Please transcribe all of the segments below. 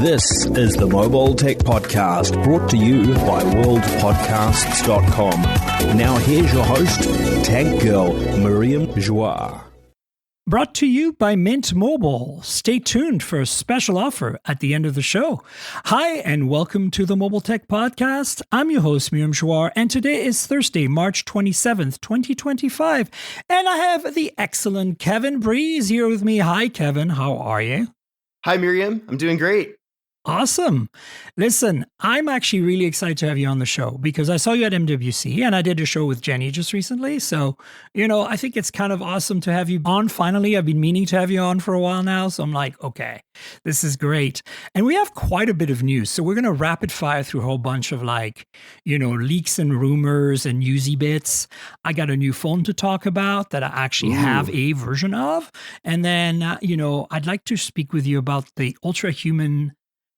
This is the Mobile Tech Podcast, brought to you by worldpodcasts.com. Now here's your host, Tech Girl, Miriam Joie. Brought to you by Mint Mobile. Stay tuned for a special offer at the end of the show. Hi, and welcome to the Mobile Tech Podcast. I'm your host, Miriam Joie, and today is Thursday, March 27th, 2025. And I have the excellent Kevin Breeze here with me. Hi, Kevin. How are you? Hi, Miriam. I'm doing great. Awesome. Listen, I'm actually really excited to have you on the show because I saw you at MWC and I did a show with Jenny just recently. So, I think it's kind of awesome to have you on finally. I've been meaning to have you on for a while now. So I'm like, okay, this is great. And we have quite a bit of news. So we're going to rapid fire through a whole bunch of leaks and rumors and newsy bits. I got a new phone to talk about that I actually have a version of. And then, I'd like to speak with you about the Ultrahuman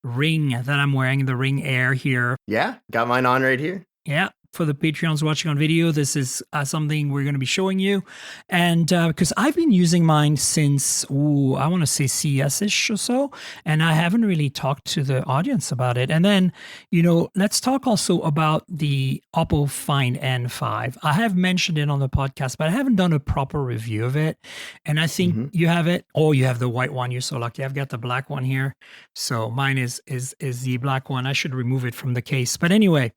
Ring that I'm wearing, the Ring Air here. Yeah, got mine on right here. Yeah, for the Patreons watching on video, this is something we're going to be showing you. And because I've been using mine since, I want to say CS-ish or so, and I haven't really talked to the audience about it. And then, let's talk also about the Oppo Find N5. I have mentioned it on the podcast, but I haven't done a proper review of it. And I think you have it, or you have the white one. You're so lucky. I've got the black one here. So mine is the black one. I should remove it from the case. But anyway,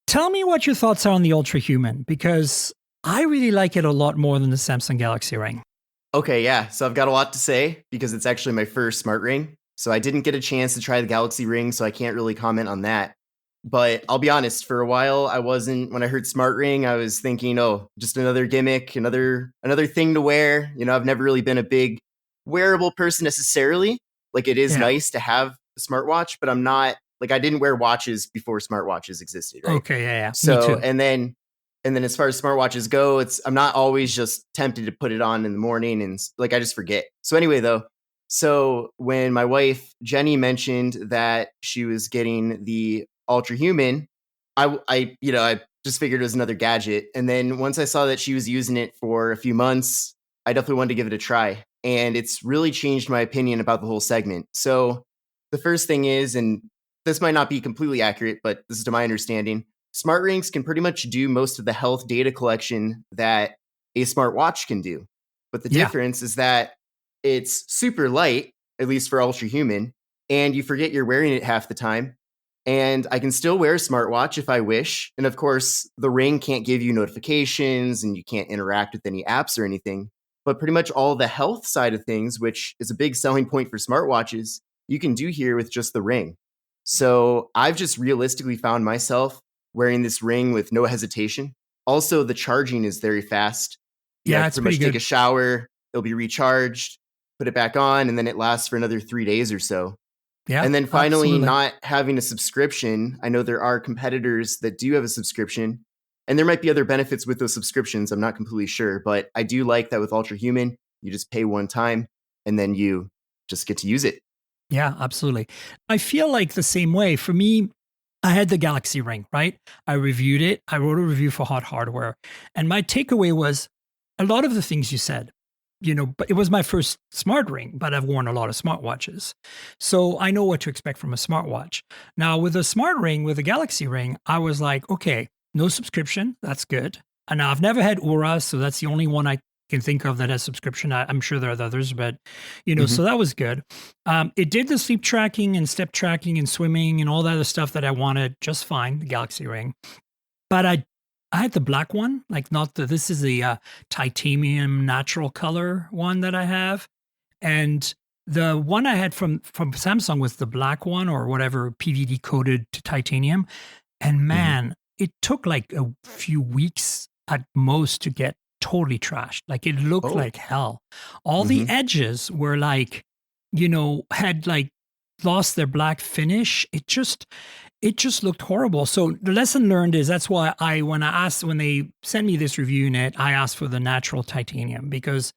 tell me what your thoughts are on the Ultrahuman, because I really like it a lot more than the Samsung Galaxy Ring. Okay, yeah. So I've got a lot to say because it's actually my first smart ring. So I didn't get a chance to try the Galaxy Ring, so I can't really comment on that. But I'll be honest, for a while, when I heard smart ring, I was thinking, just another gimmick, another thing to wear. I've never really been a big wearable person necessarily. Like, it is nice to have a smartwatch, but I'm not. Like, I didn't wear watches before smartwatches existed, right? Okay, yeah. So, me too. and then as far as smartwatches go, I'm not always just tempted to put it on in the morning and I just forget. So anyway, though, when my wife, Jenny, mentioned that she was getting the Ultrahuman, I just figured it was another gadget. And then once I saw that she was using it for a few months, I definitely wanted to give it a try. And it's really changed my opinion about the whole segment. So the first thing is, and this might not be completely accurate, but this is to my understanding, smart rings can pretty much do most of the health data collection that a smartwatch can do. But the difference is that it's super light, at least for Ultrahuman, and you forget you're wearing it half the time. And I can still wear a smartwatch if I wish. And of course, the ring can't give you notifications and you can't interact with any apps or anything. But pretty much all the health side of things, which is a big selling point for smartwatches, you can do here with just the ring. So I've just realistically found myself wearing this ring with no hesitation. Also, the charging is very fast. It's pretty good. Take a shower, it'll be recharged, put it back on, and then it lasts for another 3 days or so. Yeah, and then finally, not having a subscription. I know there are competitors that do have a subscription, and there might be other benefits with those subscriptions. I'm not completely sure, but I do like that with Ultrahuman, you just pay one time and then you just get to use it. Yeah, absolutely. I feel like the same way. For me, I had the Galaxy Ring, right? I reviewed it. I wrote a review for Hot Hardware. And my takeaway was a lot of the things you said, but it was my first smart ring, but I've worn a lot of smartwatches. So I know what to expect from a smartwatch. Now, with a smart ring, with a Galaxy Ring, I was like, okay, no subscription. That's good. And now I've never had Aura, so that's the only one I can think of that has subscription. I'm sure there are others, but so that was good. It did the sleep tracking and step tracking and swimming and all that other stuff that I wanted just fine, the Galaxy Ring. But I had the black one, this is the titanium natural color one that I have. And the one I had from Samsung was the black one or whatever, PVD coated to titanium. And man, it took like a few weeks at most to get totally trashed. Like, it looked like hell. All the edges were had lost their black finish. It just looked horrible. So the lesson learned is that's why when they sent me this review unit, I asked for the natural titanium because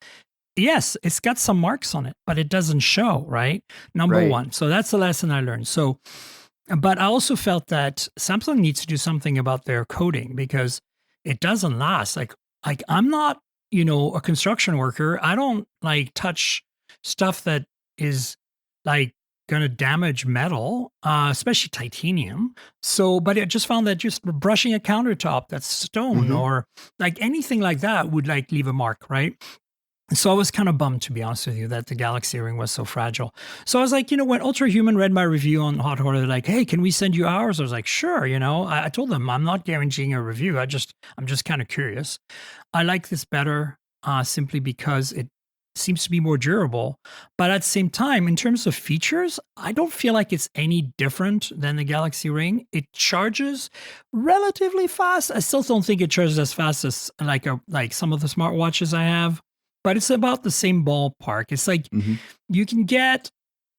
yes, it's got some marks on it, but it doesn't show, right? Number one. So that's the lesson I learned. So, but I also felt that Samsung needs to do something about their coating because it doesn't last. Like I'm not, a construction worker. I don't touch stuff that is going to damage metal, especially titanium. So, but I just found that just brushing a countertop that's stone or like anything like that would like leave a mark, right? So I was kind of bummed, to be honest with you, that the Galaxy Ring was so fragile. So I was like, when Ultrahuman read my review on Hot Horror, they're like, hey, can we send you ours? I was like, sure. I told them I'm not guaranteeing a review. I'm just kind of curious. I like this better simply because it seems to be more durable. But at the same time, in terms of features, I don't feel like it's any different than the Galaxy Ring. It charges relatively fast. I still don't think it charges as fast as like some of the smartwatches I have. But it's about the same ballpark. It's like you can get,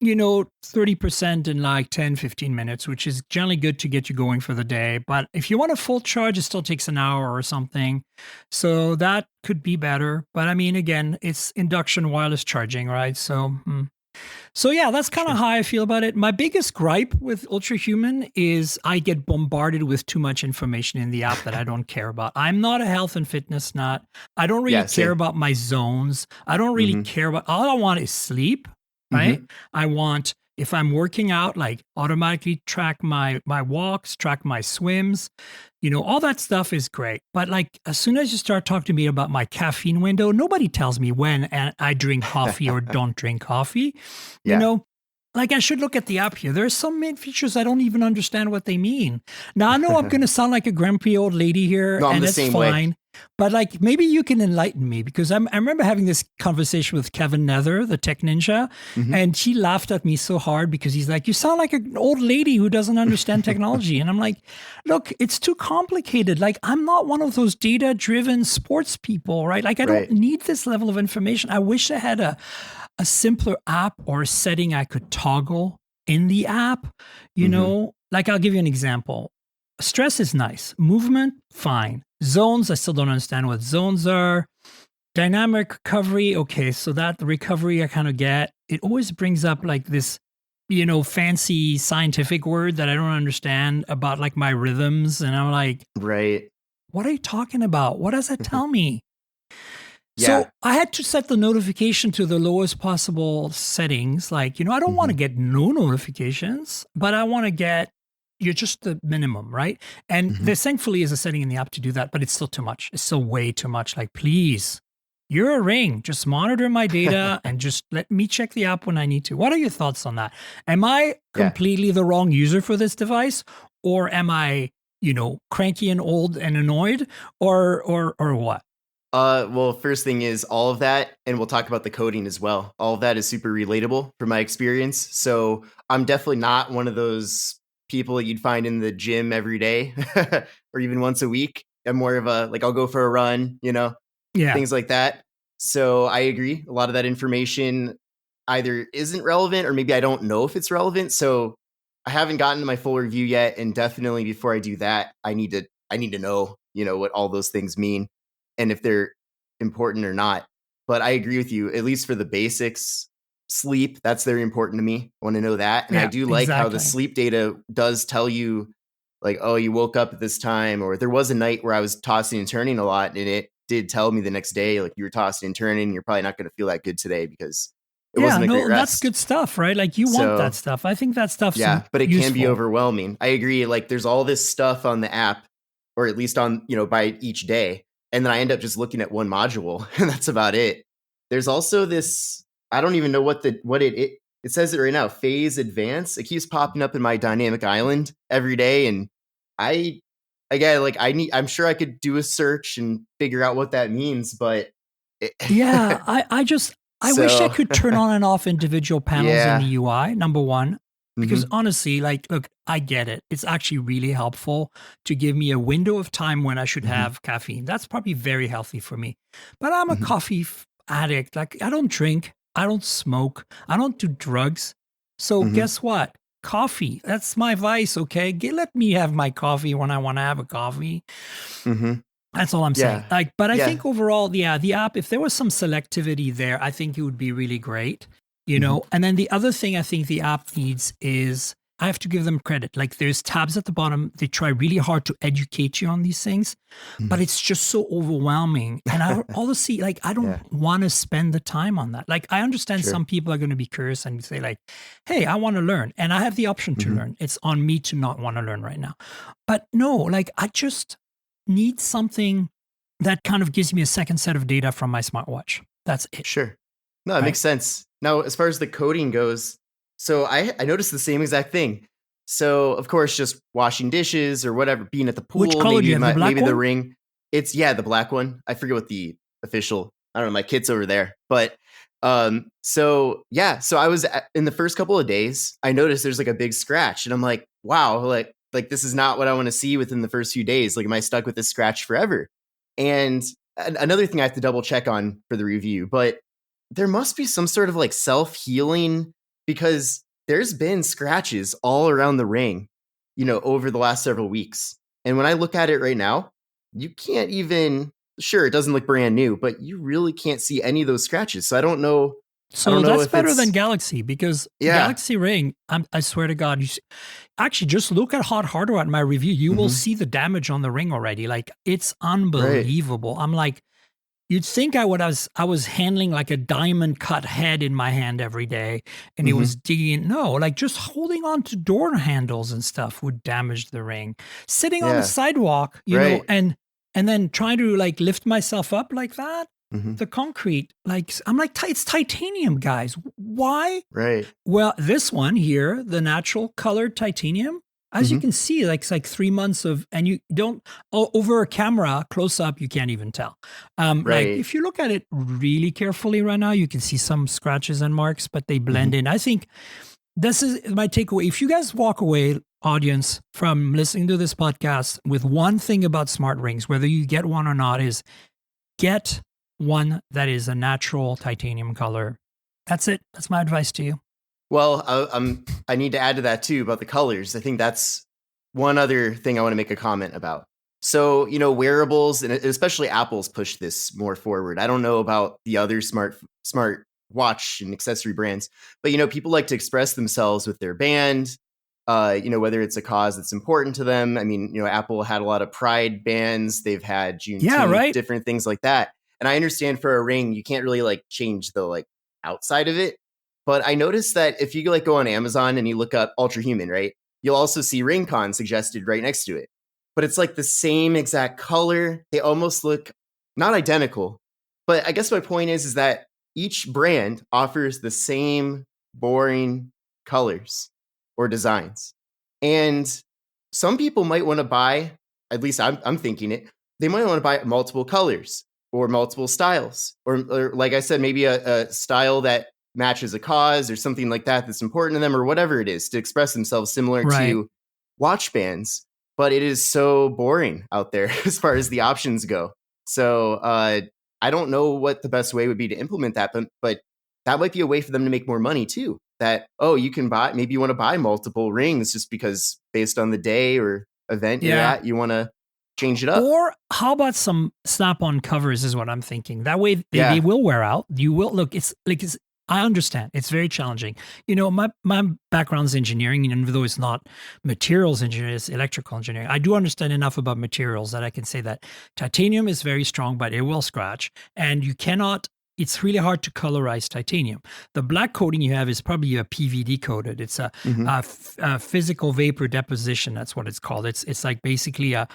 30% in like 10, 15 minutes, which is generally good to get you going for the day. But if you want a full charge, it still takes an hour or something. So that could be better. But I mean, again, it's induction wireless charging, right? So yeah, that's kind of how I feel about it. My biggest gripe with Ultrahuman is I get bombarded with too much information in the app that I don't care about. I'm not a health and fitness nut. I don't really care about my zones. I don't really care about, all I want is sleep, right? I want, if I'm working out, like automatically track my walks, track my swims, all that stuff is great. But like, as soon as you start talking to me about my caffeine window, nobody tells me when I drink coffee or don't drink coffee. Like I should look at the app here. There are some main features I don't even understand what they mean. Now I know I'm going to sound like a grumpy old lady here, and that's fine. Way. But like maybe you can enlighten me, because I remember having this conversation with Kevin Nether, the tech ninja, and he laughed at me so hard because he's like, "You sound like an old lady who doesn't understand technology." And I'm like, "Look, it's too complicated. Like I'm not one of those data-driven sports people, right? Like I don't need this level of information. I wish I had a simpler app or a setting I could toggle in the app, like I'll give you an example. Stress is nice. Movement, fine. Zones, I still don't understand what zones are. Dynamic recovery, okay, so that the recovery I kind of get. It always brings up like this, fancy scientific word that I don't understand about like my rhythms. And I'm like, what are you talking about? What does that tell me? So I had to set the notification to the lowest possible settings. Like, I don't want to get no notifications, but I want to get just the minimum, right? And there thankfully is a setting in the app to do that, but it's still too much. It's still way too much. Like, please, you're a Ring. Just monitor my data and just let me check the app when I need to. What are your thoughts on that? Am I completely the wrong user for this device? Or am I, cranky and old and annoyed? Or what? Well, first thing is all of that, and we'll talk about the coding as well. All of that is super relatable from my experience. So I'm definitely not one of those people that you'd find in the gym every day or even once a week. I'm more of a, like, I'll go for a run, things like that. So I agree. A lot of that information either isn't relevant or maybe I don't know if it's relevant. So I haven't gotten to my full review yet. And definitely before I do that, I need to know, what all those things mean and if they're important or not. But I agree with you, at least for the basics. Sleep, that's very important to me. I want to know that. And I do like how the sleep data does tell you, like, oh, you woke up at this time, or there was a night where I was tossing and turning a lot, and it did tell me the next day, like, you were tossing and turning, you're probably not going to feel that good today because it wasn't a great rest. That's good stuff, right? Like you want that stuff. I think that stuff's but it can be overwhelming. I agree. Like there's all this stuff on the app, or at least on, by each day. And then I end up just looking at one module and that's about it. There's also this, I don't even know what it says it right now, phase advance. It keeps popping up in my dynamic island every day. And I'm sure I could do a search and figure out what that means, but I wish I could turn on and off individual panels in the UI, number one. Because honestly, like, look, I get it. It's actually really helpful to give me a window of time when I should have caffeine. That's probably very healthy for me. But I'm a coffee addict. Like, I don't drink. I don't smoke. I don't do drugs. So guess what? Coffee. That's my vice, okay? Let me have my coffee when I want to have a coffee. That's all I'm saying. Like, but I think overall, the app, if there was some selectivity there, I think it would be really great. And then the other thing I think the app needs is I have to give them credit. Like there's tabs at the bottom. They try really hard to educate you on these things, but it's just so overwhelming. And I honestly, like, I don't want to spend the time on that. Like, I understand some people are going to be curious and say like, hey, I want to learn. And I have the option to learn. It's on me to not want to learn right now. But no, like I just need something that kind of gives me a second set of data from my smartwatch. That's it. Sure. No, it makes sense. Now, as far as the coding goes, so I noticed the same exact thing. So, of course, just washing dishes or whatever, being at the pool. Which color do you have? The black maybe one? the ring. It's, the black one. I forget what the official, I don't know, my kid's over there. But so I was in the first couple of days, I noticed there's like a big scratch and I'm like, wow, like this is not what I want to see within the first few days. Like, am I stuck with this scratch forever? And another thing I have to double check on for the review, but there must be some sort of like self-healing, because there's been scratches all around the ring, over the last several weeks. And when I look at it right now, you can't even, sure, it doesn't look brand new, but you really can't see any of those scratches. So I don't know. So that's better than Galaxy, because Galaxy Ring, I swear to God, actually just look at hot hardware at my review. You will see the damage on the ring already. Like, it's unbelievable. Right. I'm like, you'd think I was handling like a diamond cut head in my hand every day, and it was digging. No, like just holding on to door handles and stuff would damage the ring. Sitting on the sidewalk, you know, and then trying to like lift myself up like that. The concrete, like, I'm like, it's titanium, guys. Why? Right. Well, this one here, the natural colored titanium, as you can see, like, it's like 3 months of, and you don't, over a camera close up, you can't even tell. Like, if you look at it really carefully right now, you can see some scratches and marks, but they blend in. I think this is my takeaway. If you guys walk away, audience, from listening to this podcast with one thing about smart rings, whether you get one or not, is get one that is a natural titanium color. That's it. That's my advice to you. Well, I need to add to that too about the colors. I think that's one other thing I want to make a comment about. So, wearables, and especially Apple's pushed this more forward. I don't know about the other smart watch and accessory brands, but people like to express themselves with their band. Whether it's a cause that's important to them. I mean, Apple had a lot of Pride bands. They've had Juneteenth, different things like that. And I understand for a ring, you can't really like change the like outside of it. But I noticed that if you like go on Amazon and you look up Ultrahuman, right, you'll also see RingCon suggested right next to it. But it's like the same exact color. They almost look not identical. But I guess my point is that each brand offers the same boring colors or designs. And some people might want to buy, at least I'm thinking it, they might want to buy multiple colors or multiple styles, or like I said, maybe a style that matches a cause or something like that that's important to them, or whatever it is, to express themselves similar to watch bands. But it is so boring out there as far as the options go. So I don't know what the best way would be to implement that, but that might be a way for them to make more money too. That, you can buy, maybe you want to buy multiple rings just because based on the day or event you're at, you want to change it up. Or how about some snap-on covers is what I'm thinking. That way they will wear out. You will look, I understand. It's very challenging. My background's engineering, and even though it's not materials engineering, it's electrical engineering. I do understand enough about materials that I can say that titanium is very strong, but it will scratch. And it's really hard to colorize titanium. The black coating you have is probably a PVD coated. It's a physical vapor deposition. That's what it's called. It's like basically a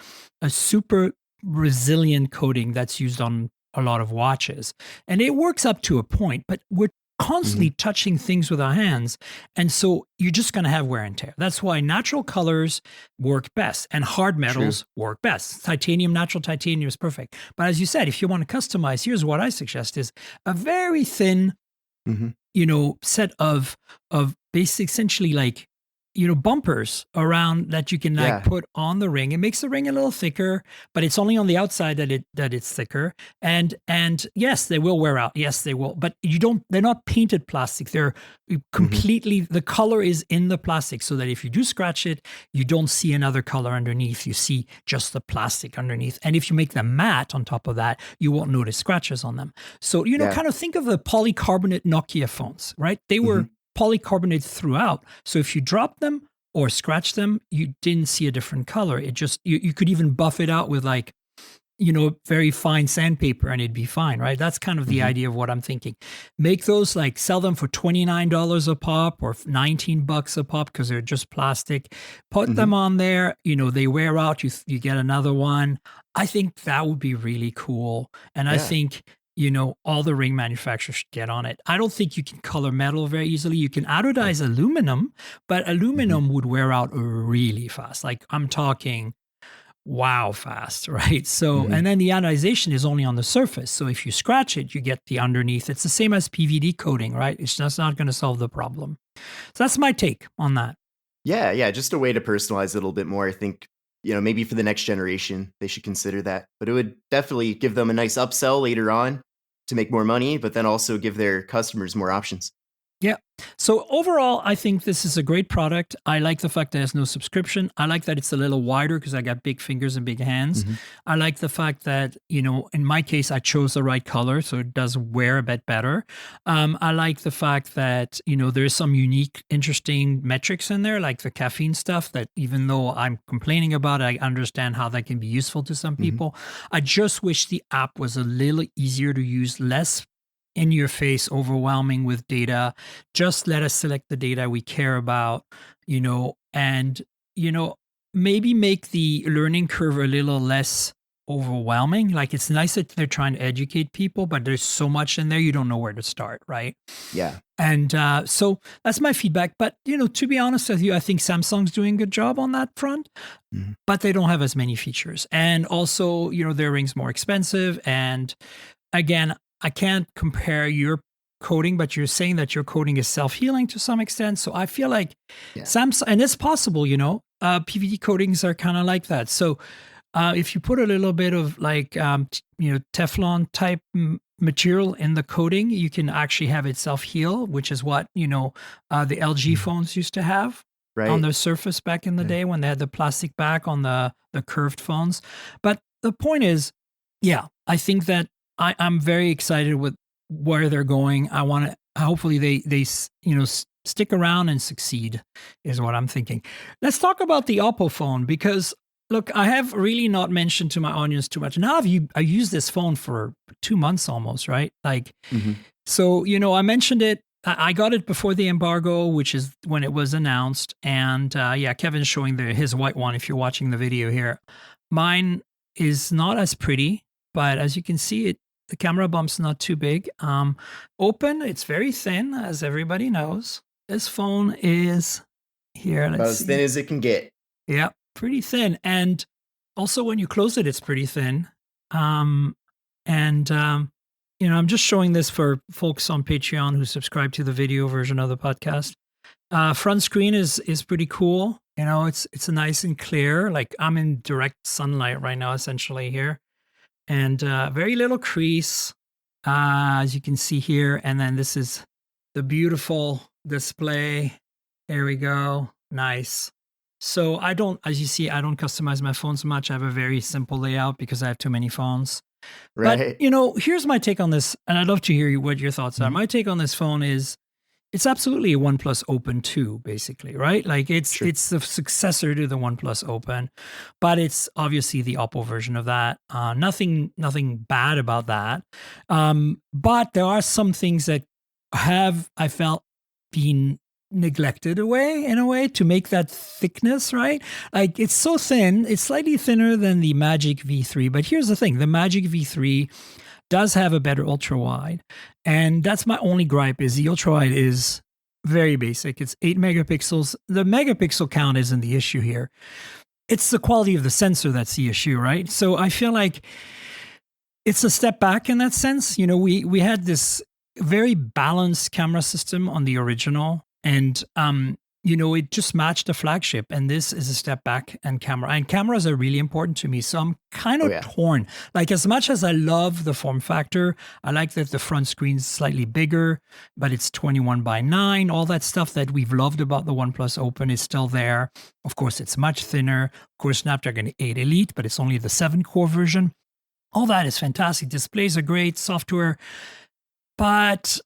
super resilient coating that's used on a lot of watches. And it works up to a point, but we're constantly touching things with our hands. And so you're just going to have wear and tear. That's why natural colors work best and hard metals work best. Natural titanium is perfect. But as you said, if you want to customize, here's what I suggest is a very thin, set of basic, essentially like, bumpers around that you can put on the ring. It makes the ring a little thicker, but it's only on the outside that it's thicker. And yes, they will wear out. Yes, they will. But they're not painted plastic. They're completely, the color is in the plastic so that if you do scratch it, you don't see another color underneath. You see just the plastic underneath. And if you make them matte on top of that, you won't notice scratches on them. So, kind of think of the polycarbonate Nokia phones, right? They were polycarbonate throughout. So if you drop them or scratch them, you didn't see a different color. It just, you could even buff it out with like, very fine sandpaper and it'd be fine, right? That's kind of the idea of what I'm thinking. Make those, like, sell them for $29 a pop or $19 a pop because they're just plastic. Put them on there, they wear out, you get another one. I think that would be really cool. And I think, all the ring manufacturers should get on it. I don't think you can color metal very easily. You can anodize aluminum, but aluminum would wear out really fast. Like, I'm talking wow fast, right? So, and then the anodization is only on the surface. So if you scratch it, you get the underneath. It's the same as PVD coating, right? It's just not going to solve the problem. So that's my take on that. Yeah, just a way to personalize it a little bit more. I think, maybe for the next generation, they should consider that. But it would definitely give them a nice upsell later on to make more money, but then also give their customers more options. Yeah. So overall, I think this is a great product. I like the fact that it has no subscription. I like that it's a little wider because I got big fingers and big hands. I like the fact that, in my case, I chose the right color, so it does wear a bit better. I like the fact that, there's some unique, interesting metrics in there, like the caffeine stuff that even though I'm complaining about it, I understand how that can be useful to some people. I just wish the app was a little easier to use, less in your face, overwhelming with data. Just let us select the data we care about, and, maybe make the learning curve a little less overwhelming. Like, it's nice that they're trying to educate people, but there's so much in there, you don't know where to start, right? Yeah. And so that's my feedback. But, to be honest with you, I think Samsung's doing a good job on that front, but they don't have as many features. And also, their ring's more expensive. And again, I can't compare your coating, but you're saying that your coating is self-healing to some extent. So I feel like Samsung, and it's possible, PVD coatings are kind of like that. So if you put a little bit of like, Teflon type material in the coating, you can actually have it self-heal, which is what, the LG phones used to have on their Surface back in the day when they had the plastic back on the curved phones. But the point is, I think that I'm very excited with where they're going. I want to, hopefully they stick around and succeed is what I'm thinking. Let's talk about the Oppo phone because look, I have really not mentioned to my audience too much. Now I used this phone for 2 months almost, right? Like, so, I mentioned it. I got it before the embargo, which is when it was announced. And Kevin's showing his white one if you're watching the video here. Mine is not as pretty, but as you can see, the camera bump's not too big. Open, it's very thin, as everybody knows. This phone is here. About as thin as it can get. Yeah, pretty thin. And also when you close it, it's pretty thin. I'm just showing this for folks on Patreon who subscribe to the video version of the podcast. Front screen is pretty cool. It's nice and clear. Like, I'm in direct sunlight right now, essentially here. And very little crease, as you can see here. And then this is the beautiful display. There we go. Nice. So as you see, I don't customize my phones much. I have a very simple layout because I have too many phones. Right. But, here's my take on this. And I'd love to hear what your thoughts are. My take on this phone is it's absolutely a OnePlus Open 2, basically, right? Like it's the successor to the OnePlus Open, but it's obviously the Oppo version of that. Nothing bad about that. But there are some things that I felt, been neglected in a way to make that thickness, right? Like, it's so thin, it's slightly thinner than the Magic V3. But here's the thing, the Magic V3 does have a better ultra wide. And that's my only gripe, is the ultra wide is very basic. It's 8 megapixels. The megapixel count isn't the issue here. It's the quality of the sensor that's the issue, right? So I feel like it's a step back in that sense. We had this very balanced camera system on the original, and it just matched the flagship, and this is a step back and cameras are really important to me. So I'm kind of torn. Like, as much as I love the form factor, I like that the front screen's slightly bigger, but it's 21:9. All that stuff that we've loved about the OnePlus Open is still there. Of course, it's much thinner. Of course, Snapdragon 8 Elite, but it's only the 7-core version. All that is fantastic. Displays are great, software, but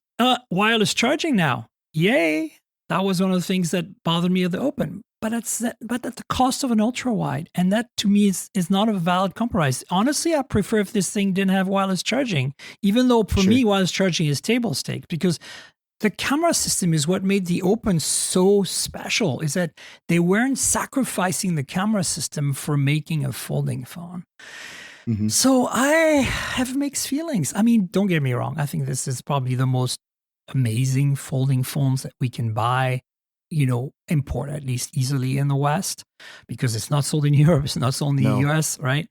wireless charging now. Yay. That was one of the things that bothered me at the Open. But at the cost of an ultra wide, and that to me is not a valid compromise. Honestly, I prefer if this thing didn't have wireless charging, even though for me wireless charging is table stakes, because the camera system is what made the Open so special, is that they weren't sacrificing the camera system for making a folding phone. Mm-hmm. So I have mixed feelings. I mean, don't get me wrong. I think this is probably the most amazing folding phones that we can buy, import at least easily in the West, because it's not sold in Europe. It's not sold in the US, right?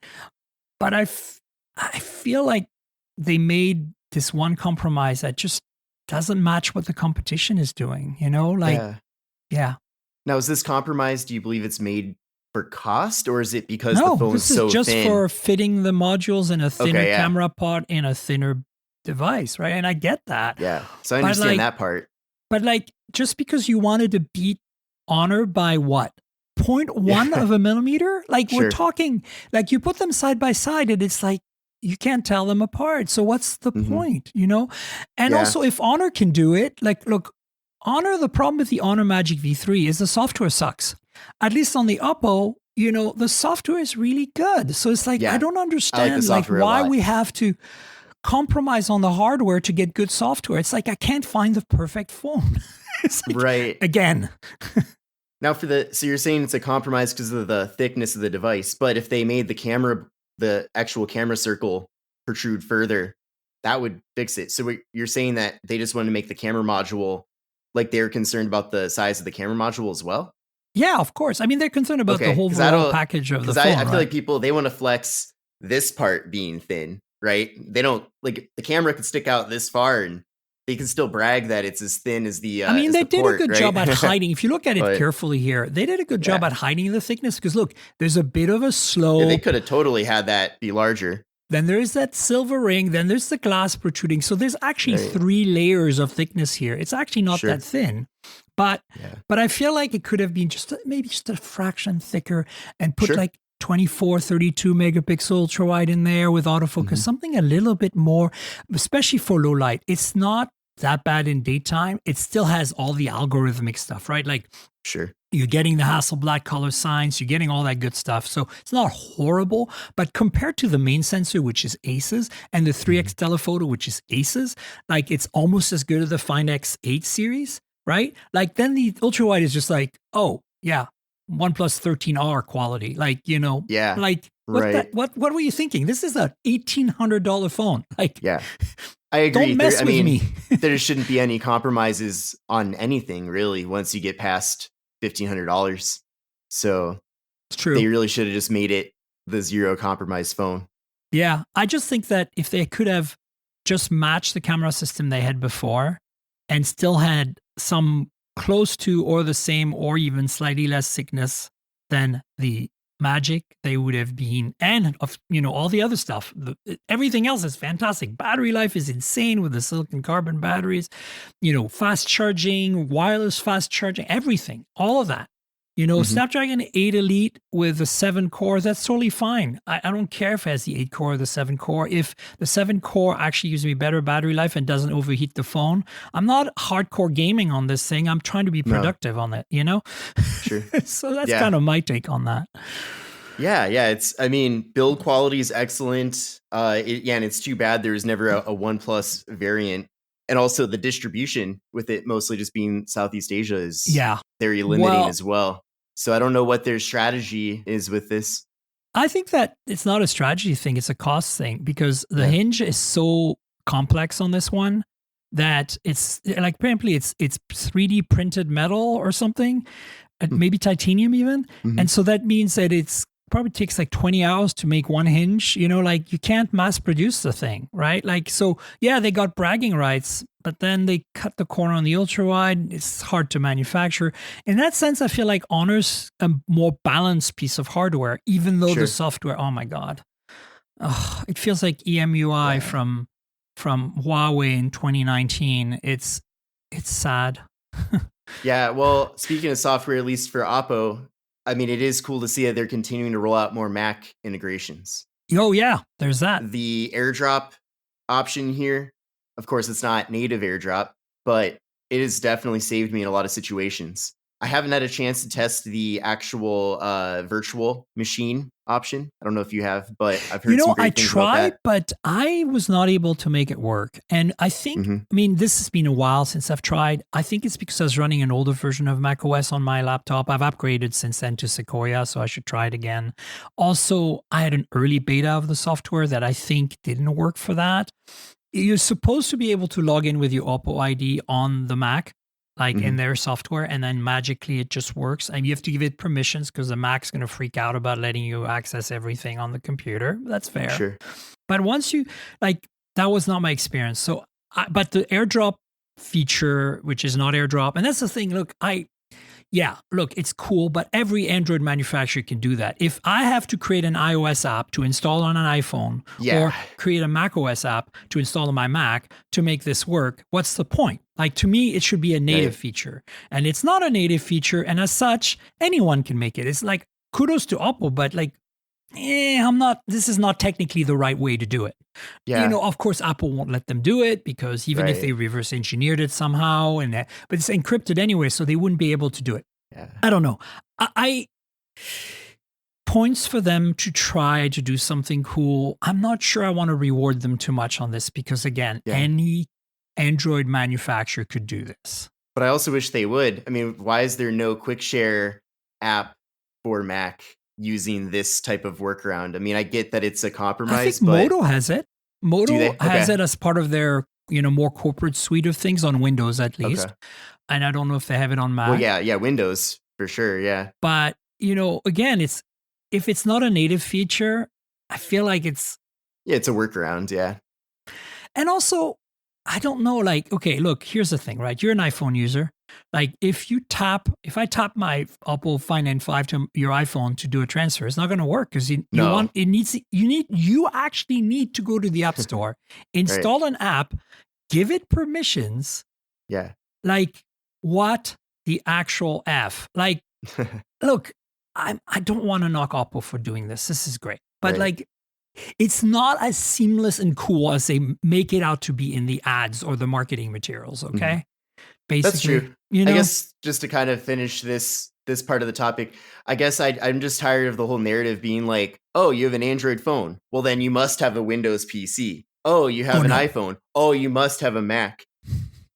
But I feel like they made this one compromise that just doesn't match what the competition is doing, Yeah. Now, is this compromise, do you believe it's made for cost, or is it because the phone's so thin? No, this is just for fitting the modules in a thinner camera pod in a thinner device, right? And I get that. Yeah, so I understand that part. But just because you wanted to beat Honor by what? 0.1 of a millimeter? We're talking, you put them side by side and it's you can't tell them apart. So what's the point, And also, if Honor can do it, look, Honor, the problem with the Honor Magic V3 is the software sucks. At least on the Oppo, the software is really good. So it's I don't understand why we have to compromise on the hardware to get good software. It's I can't find the perfect phone. It's right. Again. Now so you're saying it's a compromise because of the thickness of the device, but if they made the actual camera circle protrude further, that would fix it. So you're saying that they just wanted to make the camera module, they're concerned about the size of the camera module as well? Yeah, of course. I mean, they're concerned about the whole overall package of the phone. I feel like people, they want to flex this part being thin, right? They don't, the camera could stick out this far and they can still brag that it's as thin as the I mean, they did port, a good job at hiding. If you look at it carefully here, they did a good job at hiding the thickness, because look, there's a bit of a slow... Yeah, they could have totally had that be larger. Then there's that silver ring. Then there's the glass protruding. So there's actually 3 layers of thickness here. It's actually not that thin. But I feel like it could have been maybe just a fraction thicker and put 24, 32 megapixel ultra wide in there with autofocus, something a little bit more, especially for low light. It's not that bad in daytime. It still has all the algorithmic stuff, right? You're getting the Hasselblad color signs, you're getting all that good stuff. So it's not horrible, but compared to the main sensor, which is ACES, and the 3x telephoto, which is ACES, it's almost as good as the Find X8 series, right? Then the ultra wide is just OnePlus 13R quality, what were you thinking? This is a $1,800 phone. I agree. Don't mess with me. There shouldn't be any compromises on anything really once you get past $1,500. So it's true. They really should have just made it the zero compromise phone. Yeah, I just think that if they could have just matched the camera system they had before and still had some close to or the same or even slightly less thickness than the Magic, they would have been, and all the other stuff. Everything else is fantastic. Battery life is insane with the silicon carbon batteries, fast charging, wireless fast charging, everything, all of that. Snapdragon 8 Elite with the 7 core, that's totally fine. I don't care if it has the 8 core or the 7 core. If the 7 core actually gives me better battery life and doesn't overheat the phone, I'm not hardcore gaming on this thing. I'm trying to be productive on it, Sure. So that's kind of my take on that. Yeah. Build quality is excellent. And it's too bad there was never a OnePlus variant. And also the distribution with it mostly just being Southeast Asia is very limiting as well. So I don't know what their strategy is with this. I think that it's not a strategy thing. It's a cost thing, because the hinge is so complex on this one that it's apparently it's 3D printed metal or something, maybe titanium even. And so that means that it's probably takes 20 hours to make one hinge, you can't mass produce the thing, right? They got bragging rights, but then they cut the corner on the ultra wide. It's hard to manufacture. In that sense, I feel like Honor's a more balanced piece of hardware, even though the software, oh my God. It feels like EMUI from Huawei in 2019. It's sad. Yeah, well, speaking of software, at least for Oppo, it is cool to see that they're continuing to roll out more Mac integrations. Oh, yeah, there's that. The AirDrop option here, of course, it's not native AirDrop, but it has definitely saved me in a lot of situations. I haven't had a chance to test the actual virtual machine option. I don't know if you have, but I've heard some I great things about tried, that. but I was not able to make it work. And I think, Hmm. I mean, this has been a while since I've tried. I think it's because I was running an older version of macOS on my laptop. I've upgraded since then to Sequoia, so I should try it again. Also, I had an early beta of the software that I think didn't work for that. You're supposed to be able to log in with your Oppo ID on the Mac, like in Hmm. their software, and then magically it just works. And you have to give it permissions because the Mac's going to freak out about letting you access everything on the computer. That's fair. Sure. But once you like, that was not my experience. So, but the AirDrop feature, which is not AirDrop, and that's the thing. Look, look, it's cool, but every Android manufacturer can do that. If I have to create an iOS app to install on an iPhone Yeah. or create a macOS app to install on my Mac to make this work, what's the point? Like, to me, it should be a native Right. feature. And it's not a native feature. And as such, anyone can make it. It's like, kudos to Oppo, but like, this is not technically the right way to do it. Yeah. Of course, Apple won't let them do it because even if Right. they reverse engineered it somehow, but it's encrypted anyway, so they wouldn't be able to do it. Yeah. I don't know. I points for them to try to do something cool. I'm not sure I want to reward them too much on this because, again, Yeah. any Android manufacturer could do this. But I also wish they would. I mean, why is there no quick share app for Mac using this type of workaround? I mean, I get that it's a I compromise, think but Moto has it. Moto do they? has Okay. it as part of their more corporate suite of things on Windows at least. Okay. And I don't know if they have it on Mac. Well, yeah, Windows for sure. Yeah. But, again, if it's not a native feature, I feel like it's. Yeah, it's a workaround. Yeah. And also, I don't know, like, okay, look, here's the thing, right? You're an iPhone user. Like, if I tap my Oppo Find N5 to your iPhone to do a transfer, it's not going to work because No. you actually need to go to the App Store, install an app, give it permissions. Yeah. Like, what the actual F? Like, look, I don't want to knock Oppo for doing this. This is great. But Right. like, it's not as seamless and cool as they make it out to be in the ads or the marketing materials, okay? Basically, That's true. I guess just to kind of finish this part of the topic, I guess I'm just tired of the whole narrative being like, oh, you have an Android phone. Well, then you must have a Windows PC. Oh, you have an iPhone. Oh, you must have a Mac.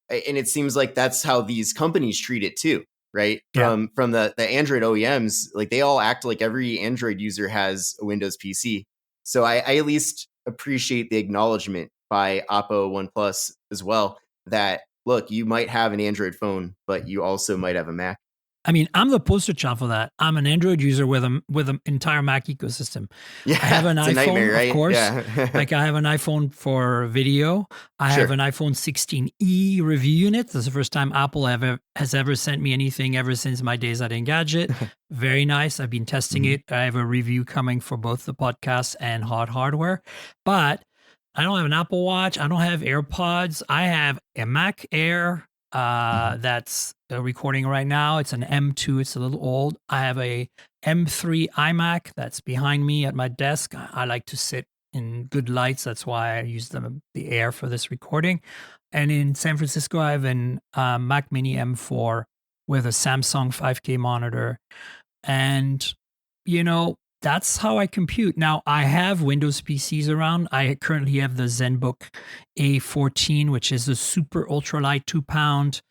And it seems like that's how these companies treat it too, right? Yeah. From the Android OEMs, like they all act like every Android user has a Windows PC. So I at least appreciate the acknowledgement by Oppo, OnePlus as well that look, you might have an Android phone, but you also might have a Mac. I mean, I'm the poster child for that. I'm an Android user with an entire Mac ecosystem. Yeah, I have an it's iPhone, a nightmare, right? of course. Yeah. Like, I have an iPhone for video. I have an iPhone 16e review unit. This is the first time Apple has ever sent me anything ever since my days at Engadget. Very nice. I've been testing it. I have a review coming for both the podcast and Hot Hardware. But I don't have an Apple Watch. I don't have AirPods. I have a Mac Air that's recording right now. It's an M2. It's a little old. I have a M3 iMac that's behind me at my desk. I like to sit in good lights. That's why I use the Air for this recording. And in San Francisco, I have an Mac Mini M4 with a Samsung 5K monitor. And, that's how I compute. Now, I have Windows PCs around. I currently have the ZenBook A14, which is a super ultralight 2-pound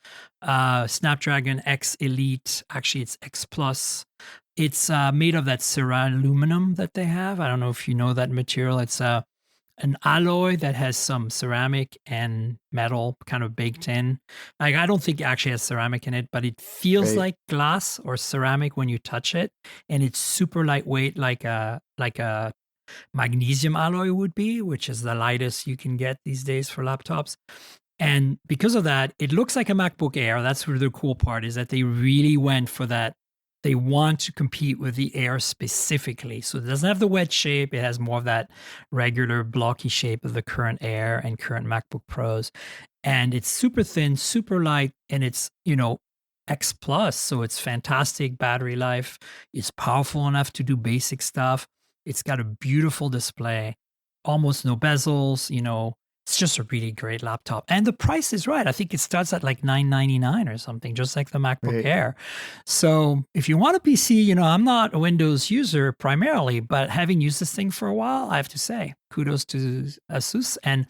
Snapdragon X Elite. Actually, it's X Plus. It's made of that Ceraluminum that they have. I don't know if you know that material. It's an alloy that has some ceramic and metal kind of baked in. Like, I don't think it actually has ceramic in it, but it feels like glass or ceramic when you touch it, and it's super lightweight, like a magnesium alloy would be, which is the lightest you can get these days for laptops. And because of that, it looks like a MacBook Air. That's where the cool part is, that they really went for that. They want to compete with the Air specifically. So it doesn't have the wedge shape. It has more of that regular blocky shape of the current Air and current MacBook Pros. And it's super thin, super light, and it's, X Plus. So it's fantastic battery life. It's powerful enough to do basic stuff. It's got a beautiful display, almost no bezels, It's just a really great laptop. And the price is right. I think it starts at like $999 or something, just like the MacBook Right. Air. So if you want a PC, I'm not a Windows user primarily, but having used this thing for a while, I have to say, kudos to Asus. And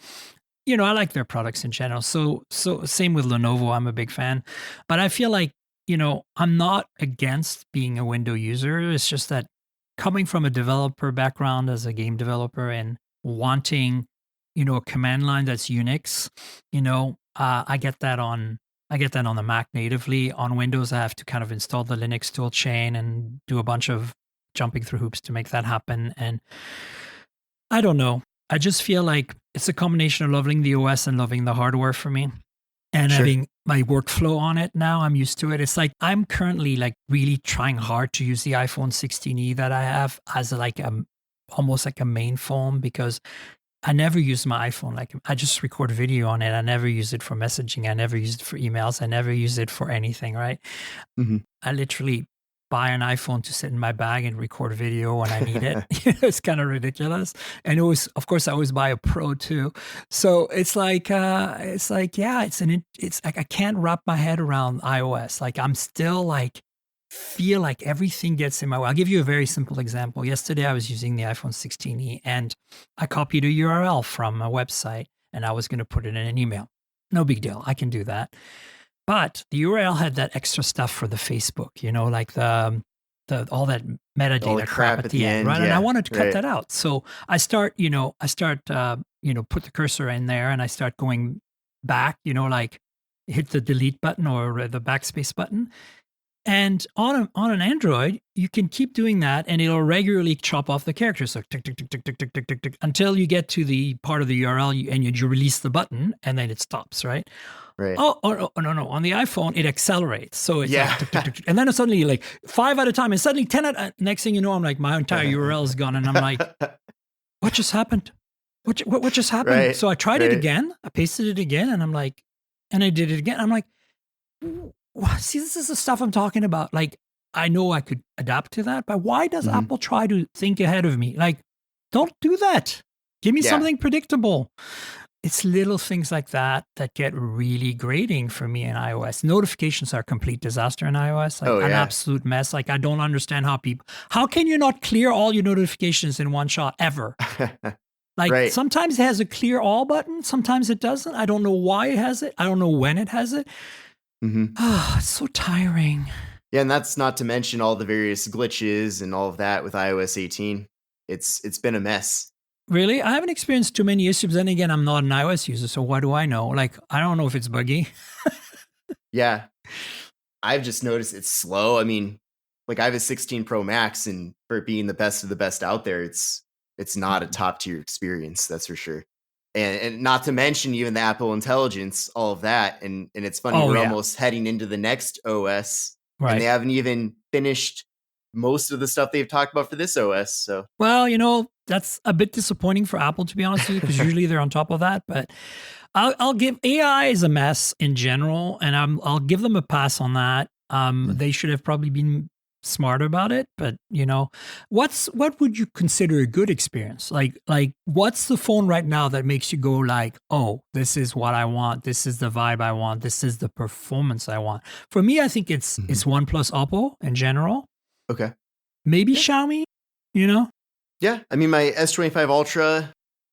I like their products in general. So same with Lenovo. I'm a big fan, but I feel like, I'm not against being a Windows user. It's just that coming from a developer background as a game developer and wanting, a command line that's Unix, I get that on the Mac natively. On Windows, I have to kind of install the Linux tool chain and do a bunch of jumping through hoops to make that happen. And I don't know. I just feel like it's a combination of loving the OS and loving the hardware for me. And Sure. having my workflow on it now, I'm used to it. It's like I'm currently like really trying hard to use the iPhone 16e that I have as almost like a main phone, because I never use my iPhone. Like I just record video on it. I never use it for messaging. I never use it for emails. I never use it for anything, right? Mhm. I literally buy an iPhone to sit in my bag and record video when I need it. It's kind of ridiculous. And of course, I always buy a Pro too. So it's like, yeah, it's like I can't wrap my head around iOS. Like I'm still like, feel like everything gets in my way. I'll give you a very simple example. Yesterday, I was using the iPhone 16e and I copied a URL from a website and I was going to put it in an email. No big deal. I can do that. But the URL had that extra stuff for the Facebook, like the all that metadata All the crap at the end, right? And I yeah, wanted to cut right. that out. So I start, put the cursor in there and I start going back, like hit the delete button or the backspace button. And on an Android, you can keep doing that and it'll regularly chop off the characters. So tick, tick, tick, tick, tick, tick, tick, tick, tick, until you get to the part of the URL and you release the button and then it stops, right? Right. Oh, no. On the iPhone, it accelerates. So it's Yeah. like, tick, tick, tick, tick. And then it's suddenly like 5 at a time and suddenly 10 next thing you know, I'm like, my entire URL is gone. And I'm like, what just happened? What just happened? Right, So I tried it right. again. I pasted it again and I'm like, and I did it again. I'm like, see, this is the stuff I'm talking about. Like, I know I could adapt to that, but why does Mhm. Apple try to think ahead of me? Like, don't do that. Give me Yeah. something predictable. It's little things like that that get really grating for me in iOS. Notifications are a complete disaster in iOS, like Oh, an yeah. absolute mess. Like, I don't understand how can you not clear all your notifications in one shot ever? Like Right. sometimes it has a clear all button, sometimes it doesn't. I don't know why it has it. I don't know when it has it. Mhm. It's so tiring. Yeah, and that's not to mention all the various glitches and all of that with iOS 18. It's been a mess. Really? I haven't experienced too many issues. Then again, I'm not an iOS user, so what do I know? Like, I don't know if it's buggy. Yeah. I've just noticed it's slow. I mean, like I have a 16 Pro Max, and for it being the best of the best out there, it's not a top tier experience, that's for sure. And not to mention even the Apple Intelligence, all of that. And it's funny, Oh, we're yeah. almost heading into the next OS, and Right. they haven't even finished most of the stuff they've talked about for this OS. So Well, that's a bit disappointing for Apple, to be honest with you, because usually they're on top of that. But I'll give AI is a mess in general, and I'll give them a pass on that. They should have probably been smarter about it. But what would you consider a good experience? Like what's the phone right now that makes you go like, oh, this is what I want. This is the vibe I want. This is the performance I want. For me, I think it's OnePlus, Oppo in general. okay. Maybe Xiaomi. Yeah, I mean, my S25 Ultra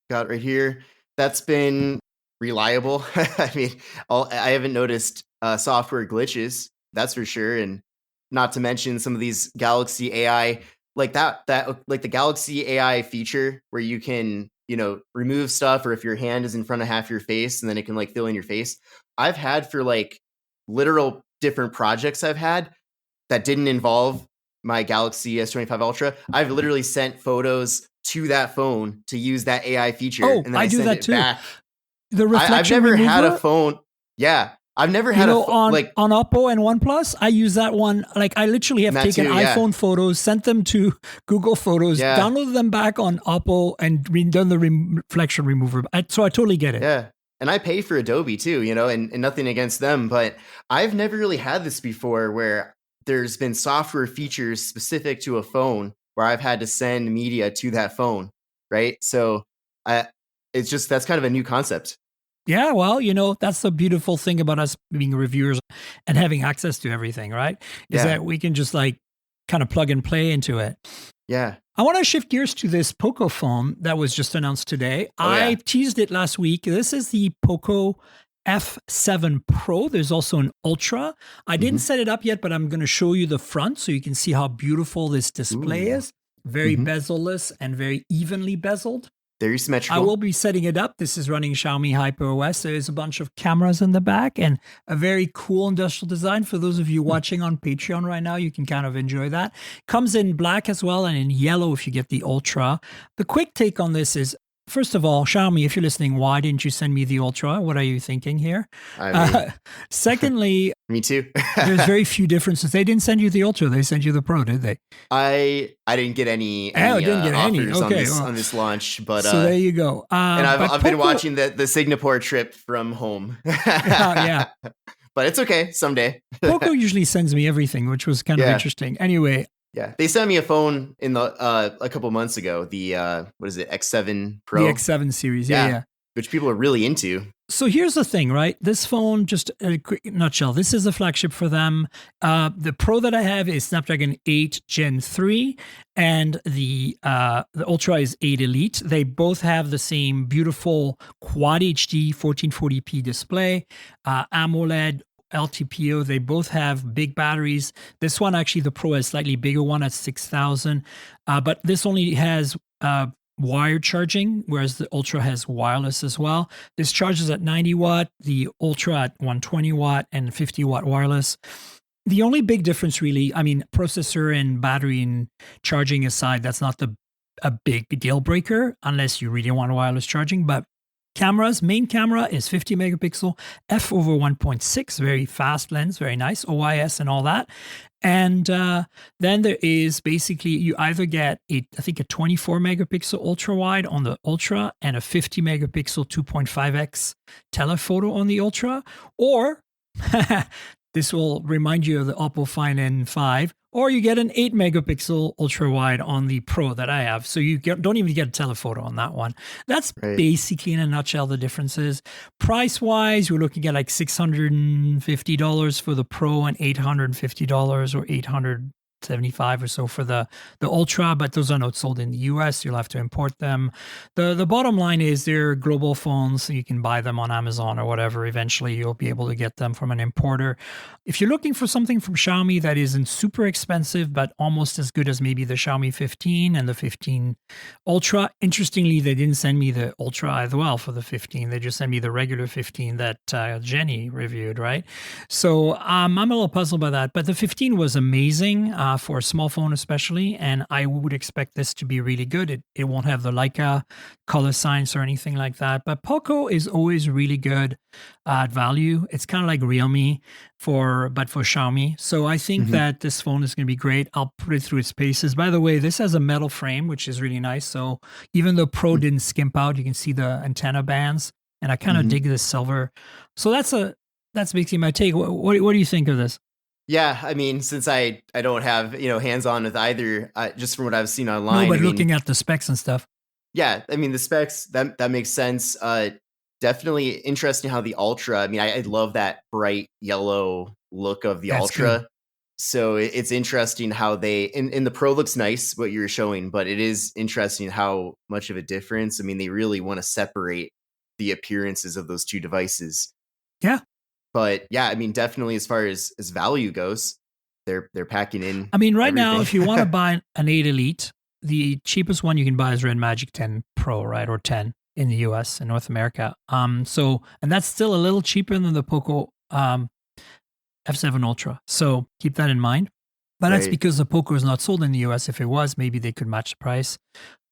got right here. That's been reliable. I mean, I haven't noticed software glitches. That's for sure, and not to mention some of these Galaxy AI, like like the Galaxy AI feature where you can remove stuff, or if your hand is in front of half your face, and then it can like fill in your face. I've had for like literal different projects I've had that didn't involve my Galaxy S25 Ultra. I've literally sent photos to that phone to use that AI feature. Oh, And then I do send that it too. back. The I've reflection never remover. had a phone. Yeah. I've never had on Oppo and OnePlus, I use that one. Like I literally have That taken too, yeah. iPhone photos, sent them to Google Photos, Yeah. downloaded them back on Oppo, and done the reflection remover. So I totally get it. Yeah. And I pay for Adobe too, and nothing against them, but I've never really had this before where there's been software features specific to a phone where I've had to send media to that phone, right? So it's just, that's kind of a new concept. Yeah, well, that's the beautiful thing about us being reviewers and having access to everything, right? Is that we can just like kind of plug and play into it. Yeah. I want to shift gears to this Poco phone that was just announced today. I teased it last week. This is the Poco F7 Pro. There's also an Ultra. I didn't set it up yet, but I'm going to show you the front so you can see how beautiful this display is. Very bezel-less and very evenly bezeled. Very symmetrical. I will be setting it up. This is running Xiaomi HyperOS. There's a bunch of cameras in the back and a very cool industrial design. For those of you watching on Patreon right now, you can kind of enjoy that. Comes in black as well and in yellow if you get the Ultra. The quick take on this is, first of all, Xiaomi, if you're listening, why didn't you send me the Ultra? What are you thinking here? Secondly, me too. there's very few differences. They didn't send you the Ultra. They sent you the Pro, did they? I didn't get any offers on this launch, but so there you go. And I've been watching the Singapore trip from home. Yeah. But it's okay someday. Poco usually sends me everything, which was kind of interesting. Anyway. Yeah, they sent me a phone in the a couple months ago. The what is it, X7 Pro? The X7 series, yeah, which people are really into. So here's the thing, right? This phone, just a quick nutshell, this is a flagship for them. The Pro that I have is Snapdragon 8 Gen 3, and the Ultra is 8 Elite. They both have the same beautiful Quad HD 1440p display, AMOLED, LTPO. They both have big batteries. This one, actually, the Pro has slightly bigger one at 6,000, but this only has wired charging, whereas the Ultra has wireless as well. This charges at 90 watt, the Ultra at 120 watt and 50 watt wireless. The only big difference really, I mean, processor and battery and charging aside, that's not a big deal breaker unless you really want wireless charging, but cameras, main camera is 50 megapixel, f over 1.6, very fast lens, very nice, OIS and all that. And then there is basically, you either get a 24 megapixel ultra wide on the Ultra and a 50 megapixel 2.5x telephoto on the Ultra, or this will remind you of the Oppo Find N5, or you get an 8 megapixel ultra wide on the Pro that I have. So you don't even get a telephoto on that one. That's basically in a nutshell the differences. Price wise, you're looking at like $650 for the Pro and $850 or $875 or so for the Ultra, but those are not sold in the US. You'll have to import them. The bottom line is they're global phones, so you can buy them on Amazon or whatever. Eventually, you'll be able to get them from an importer. If you're looking for something from Xiaomi that isn't super expensive, but almost as good as maybe the Xiaomi 15 and the 15 Ultra, interestingly, they didn't send me the Ultra as well for the 15. They just sent me the regular 15 that Jenny reviewed, right? So I'm a little puzzled by that, but the 15 was amazing. For a small phone especially, and I would expect this to be really good. It won't have the Leica color science or anything like that, but Poco is always really good at value. It's kind of like Realme but for Xiaomi. So I think that this phone is going to be great. I'll put it through its paces. By the way, this has a metal frame, which is really nice. So even though Pro didn't skimp out, you can see the antenna bands, and I kind of dig this silver. So that's basically my take. What do you think of this? Yeah, I mean, since I don't have, hands-on with either, just from what I've seen online. No, but looking at the specs and stuff. Yeah, I mean, the specs, that makes sense. Definitely interesting how the Ultra, I mean, I love that bright yellow look of the Ultra. Good. So it's interesting how and the Pro looks nice, what you were showing, but it is interesting how much of a difference. I mean, they really want to separate the appearances of those two devices. Yeah. But yeah, I mean, definitely as far as value goes, they're packing in. I mean, right now, if you want to buy an 8 Elite, the cheapest one you can buy is Red Magic 10 Pro, right? Or 10 in the US and North America. And that's still a little cheaper than the Poco F7 Ultra. So keep that in mind. But that's because the Poco is not sold in the US. If it was, maybe they could match the price.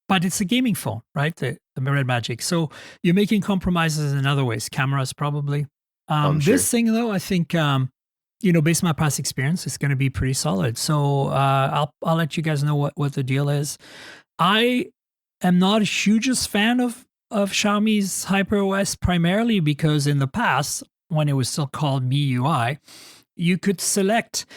But it's a gaming phone, right? The Red Magic. So you're making compromises in other ways. Cameras, probably. This thing, though, I think, based on my past experience, it's going to be pretty solid. So I'll let you guys know what the deal is. I am not a hugest fan of Xiaomi's HyperOS, primarily because in the past, when it was still called MIUI, you could select.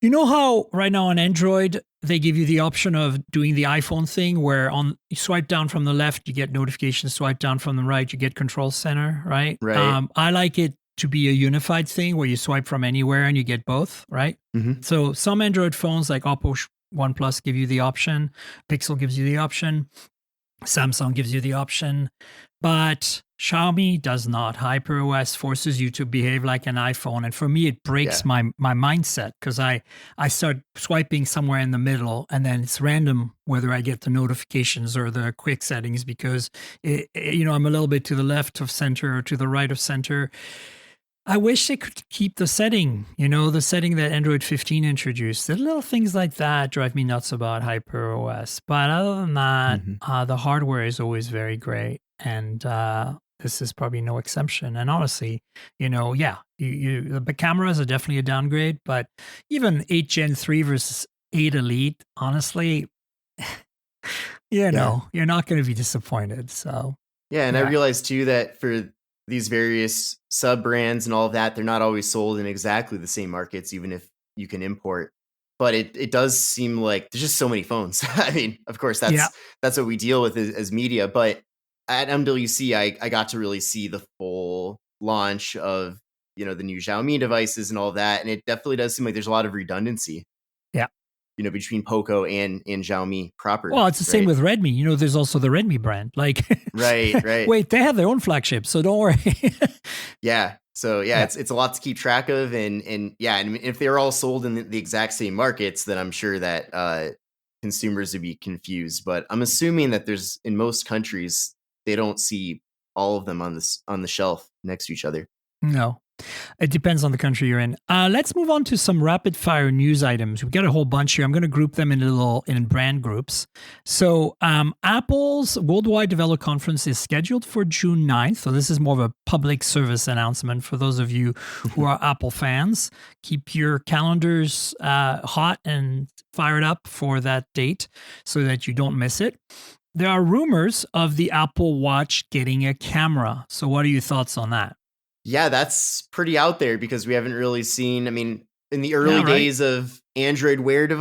You know how right now on Android, they give you the option of doing the iPhone thing where you swipe down from the left, you get notifications, swipe down from the right, you get control center, right? Right. I like it to be a unified thing where you swipe from anywhere and you get both, right? Mm-hmm. So some Android phones like Oppo OnePlus give you the option, Pixel gives you the option, Samsung gives you the option, but Xiaomi does not. HyperOS forces you to behave like an iPhone, and for me, it breaks my mindset because I start swiping somewhere in the middle, and then it's random whether I get the notifications or the quick settings because I'm a little bit to the left of center or to the right of center. I wish they could keep the setting, the setting that Android 15 introduced. The little things like that drive me nuts about HyperOS. But other than that, the hardware is always very great. And this is probably no exception. And honestly, the cameras are definitely a downgrade. But even 8 Gen 3 versus 8 Elite, honestly, you're not going to be disappointed. So yeah, and I realized too that for these various sub brands and all of that, they're not always sold in exactly the same markets, even if you can import. But it does seem like there's just so many phones. I mean, of course, that's what we deal with as media. But at MWC, I got to really see the full launch of the new Xiaomi devices and all of that, and it definitely does seem like there's a lot of redundancy. Yeah. Between Poco and Xiaomi proper. Well, it's the same with Redmi. There's also the Redmi brand. Like, right. Wait, they have their own flagship, so don't worry. Yeah. So it's a lot to keep track of, and if they're all sold in the exact same markets, then I'm sure that consumers would be confused. But I'm assuming that in most countries they don't see all of them on the shelf next to each other. No. It depends on the country you're in. Let's move on to some rapid fire news items. We've got a whole bunch here. I'm going to group them in brand groups. So Apple's Worldwide Developer Conference is scheduled for June 9th. So this is more of a public service announcement for those of you who are Apple fans. Keep your calendars hot and fired up for that date so that you don't miss it. There are rumors of the Apple Watch getting a camera. So what are your thoughts on that? Yeah, that's pretty out there because we haven't really seen, in the early days of Android Wear, if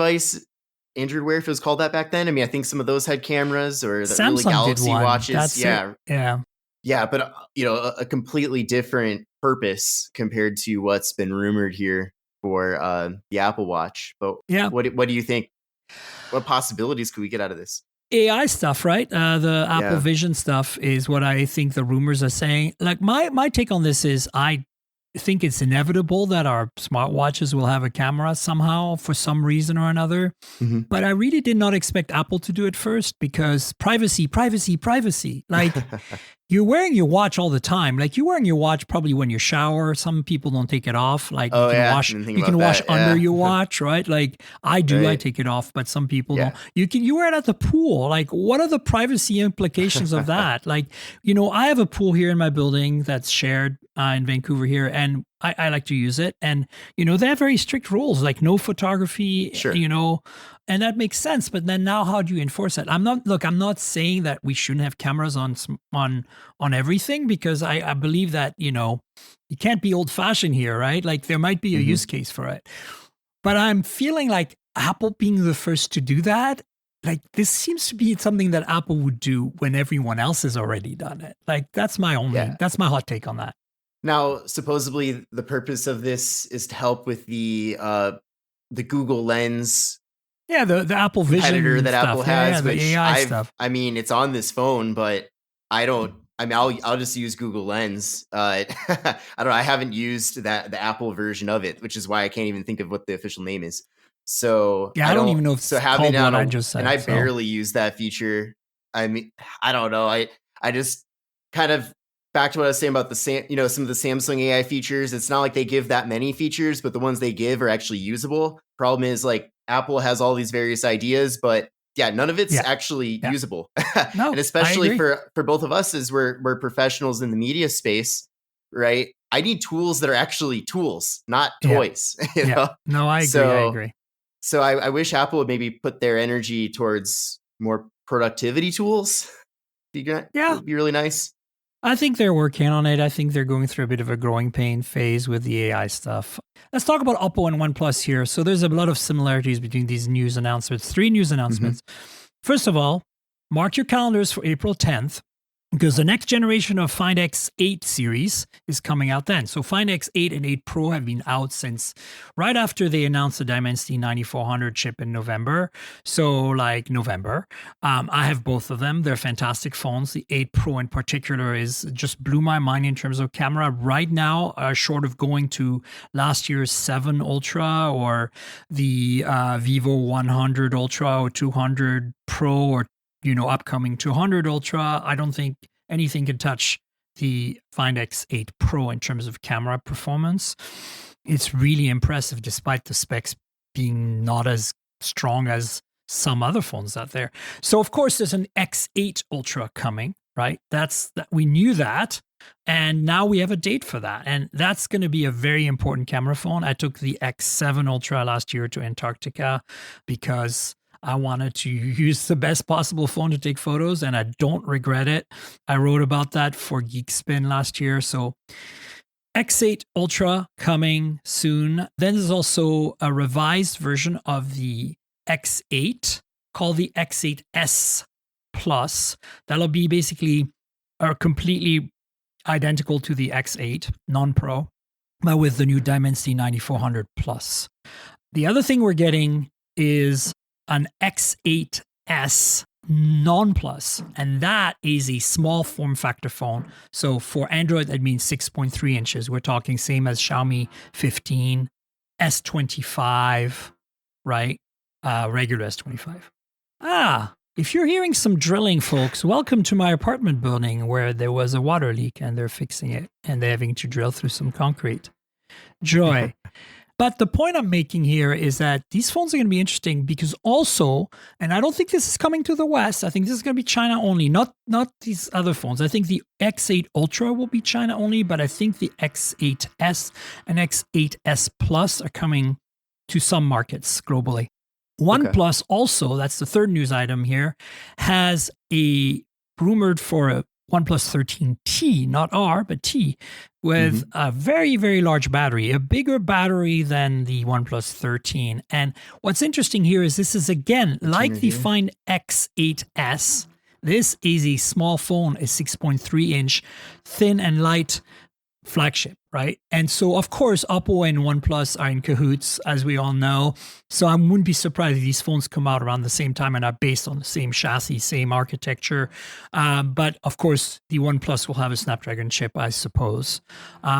it was called that back then. I think some of those had cameras, or the Samsung early Galaxy did one. watches. That's yeah. It. Yeah, but a completely different purpose compared to what's been rumored here for the Apple Watch. But what do you think? What possibilities could we get out of this? AI stuff, right? The Apple Vision stuff is what I think the rumors are saying. Like my take on this is I think it's inevitable that our smartwatches will have a camera somehow for some reason or another. Mm-hmm. But I really did not expect Apple to do it first because privacy. Like you're wearing your watch all the time. Like you're wearing your watch probably when you shower. Some people don't take it off. Like you can wash under your watch, right? Like I do, I take it off, but some people don't. You wear it at the pool. Like what are the privacy implications of that? Like, I have a pool here in my building that's shared in Vancouver here, and I like to use it. And, they have very strict rules, like no photography, and that makes sense. But then now how do you enforce it? I'm not saying that we shouldn't have cameras on everything because I believe that, you can't be old fashioned here, right? Like there might be a use case for it. But I'm feeling like Apple being the first to do that, like this seems to be something that Apple would do when everyone else has already done it. Like that's my hot take on that. Now, supposedly the purpose of this is to help with the Google Lens. Yeah, the Apple Vision competitor that stuff. Apple has, the which AI stuff. It's on this phone, but I'll just use Google Lens. I don't know. I haven't used the Apple version of it, which is why I can't even think of what the official name is. So I don't even know if it's called what I just said. And I barely use that feature. I don't know. I just kind of back to what I was saying about some of the Samsung AI features. It's not like they give that many features, but the ones they give are actually usable. Problem is, like, Apple has all these various ideas, but none of it's actually usable. No, and especially for both of us, as we're professionals in the media space, right? I need tools that are actually tools, not toys. You know? No, I agree. So I wish Apple would maybe put their energy towards more productivity tools. It'd be really nice. I think they're working on it. I think they're going through a bit of a growing pain phase with the AI stuff. Let's talk about Oppo and OnePlus here. So there's a lot of similarities between these news announcements. 3 news announcements. First of all, mark your calendars for April 10th. Because the next generation of Find X8 series is coming out then. So Find X8 and 8 Pro have been out since right after they announced the Dimensity 9400 chip in November. So like November. I have both of them. They're fantastic phones. The 8 Pro in particular is just blew my mind in terms of camera. Right now, short of going to last year's 7 Ultra or the Vivo 100 Ultra or 200 Pro or upcoming 200 Ultra, I don't think anything can touch the Find X8 Pro in terms of camera performance. It's really impressive despite the specs being not as strong as some other phones out there. So of course there's an X8 Ultra coming, right? We knew that. And now we have a date for that. And that's going to be a very important camera phone. I took the X7 Ultra last year to Antarctica because I wanted to use the best possible phone to take photos, and I don't regret it. I wrote about that for Geekspin last year. So X8 Ultra coming soon. Then there's also a revised version of the X8 called the X8S Plus. That'll be basically completely identical to the X8 non-Pro, but with the new Dimensity 9400 Plus. The other thing we're getting is an X8S non-plus, and that is a small form factor phone. So for Android, that means 6.3 inches. We're talking same as Xiaomi 15, S25, right? Regular S25. If you're hearing some drilling, folks, welcome to my apartment building where there was a water leak and they're fixing it and they're having to drill through some concrete. Joy. But the point I'm making here is that these phones are going to be interesting because also, and I don't think this is coming to the West, I think this is going to be China only, not these other phones. I think the X8 Ultra will be China only, but I think the X8S and X8S Plus are coming to some markets globally. OnePlus also, that's the third news item here, has rumored for a OnePlus 13T, not R, but T, with a very, very large battery, a bigger battery than the OnePlus 13. And what's interesting here is this is, again, like the Find X8S, this is a small phone, a 6.3 inch, thin and light flagship, right? And so, of course, Oppo and OnePlus are in cahoots, as we all know. So I wouldn't be surprised if these phones come out around the same time and are based on the same chassis, same architecture. But of course, the OnePlus will have a Snapdragon chip, I suppose.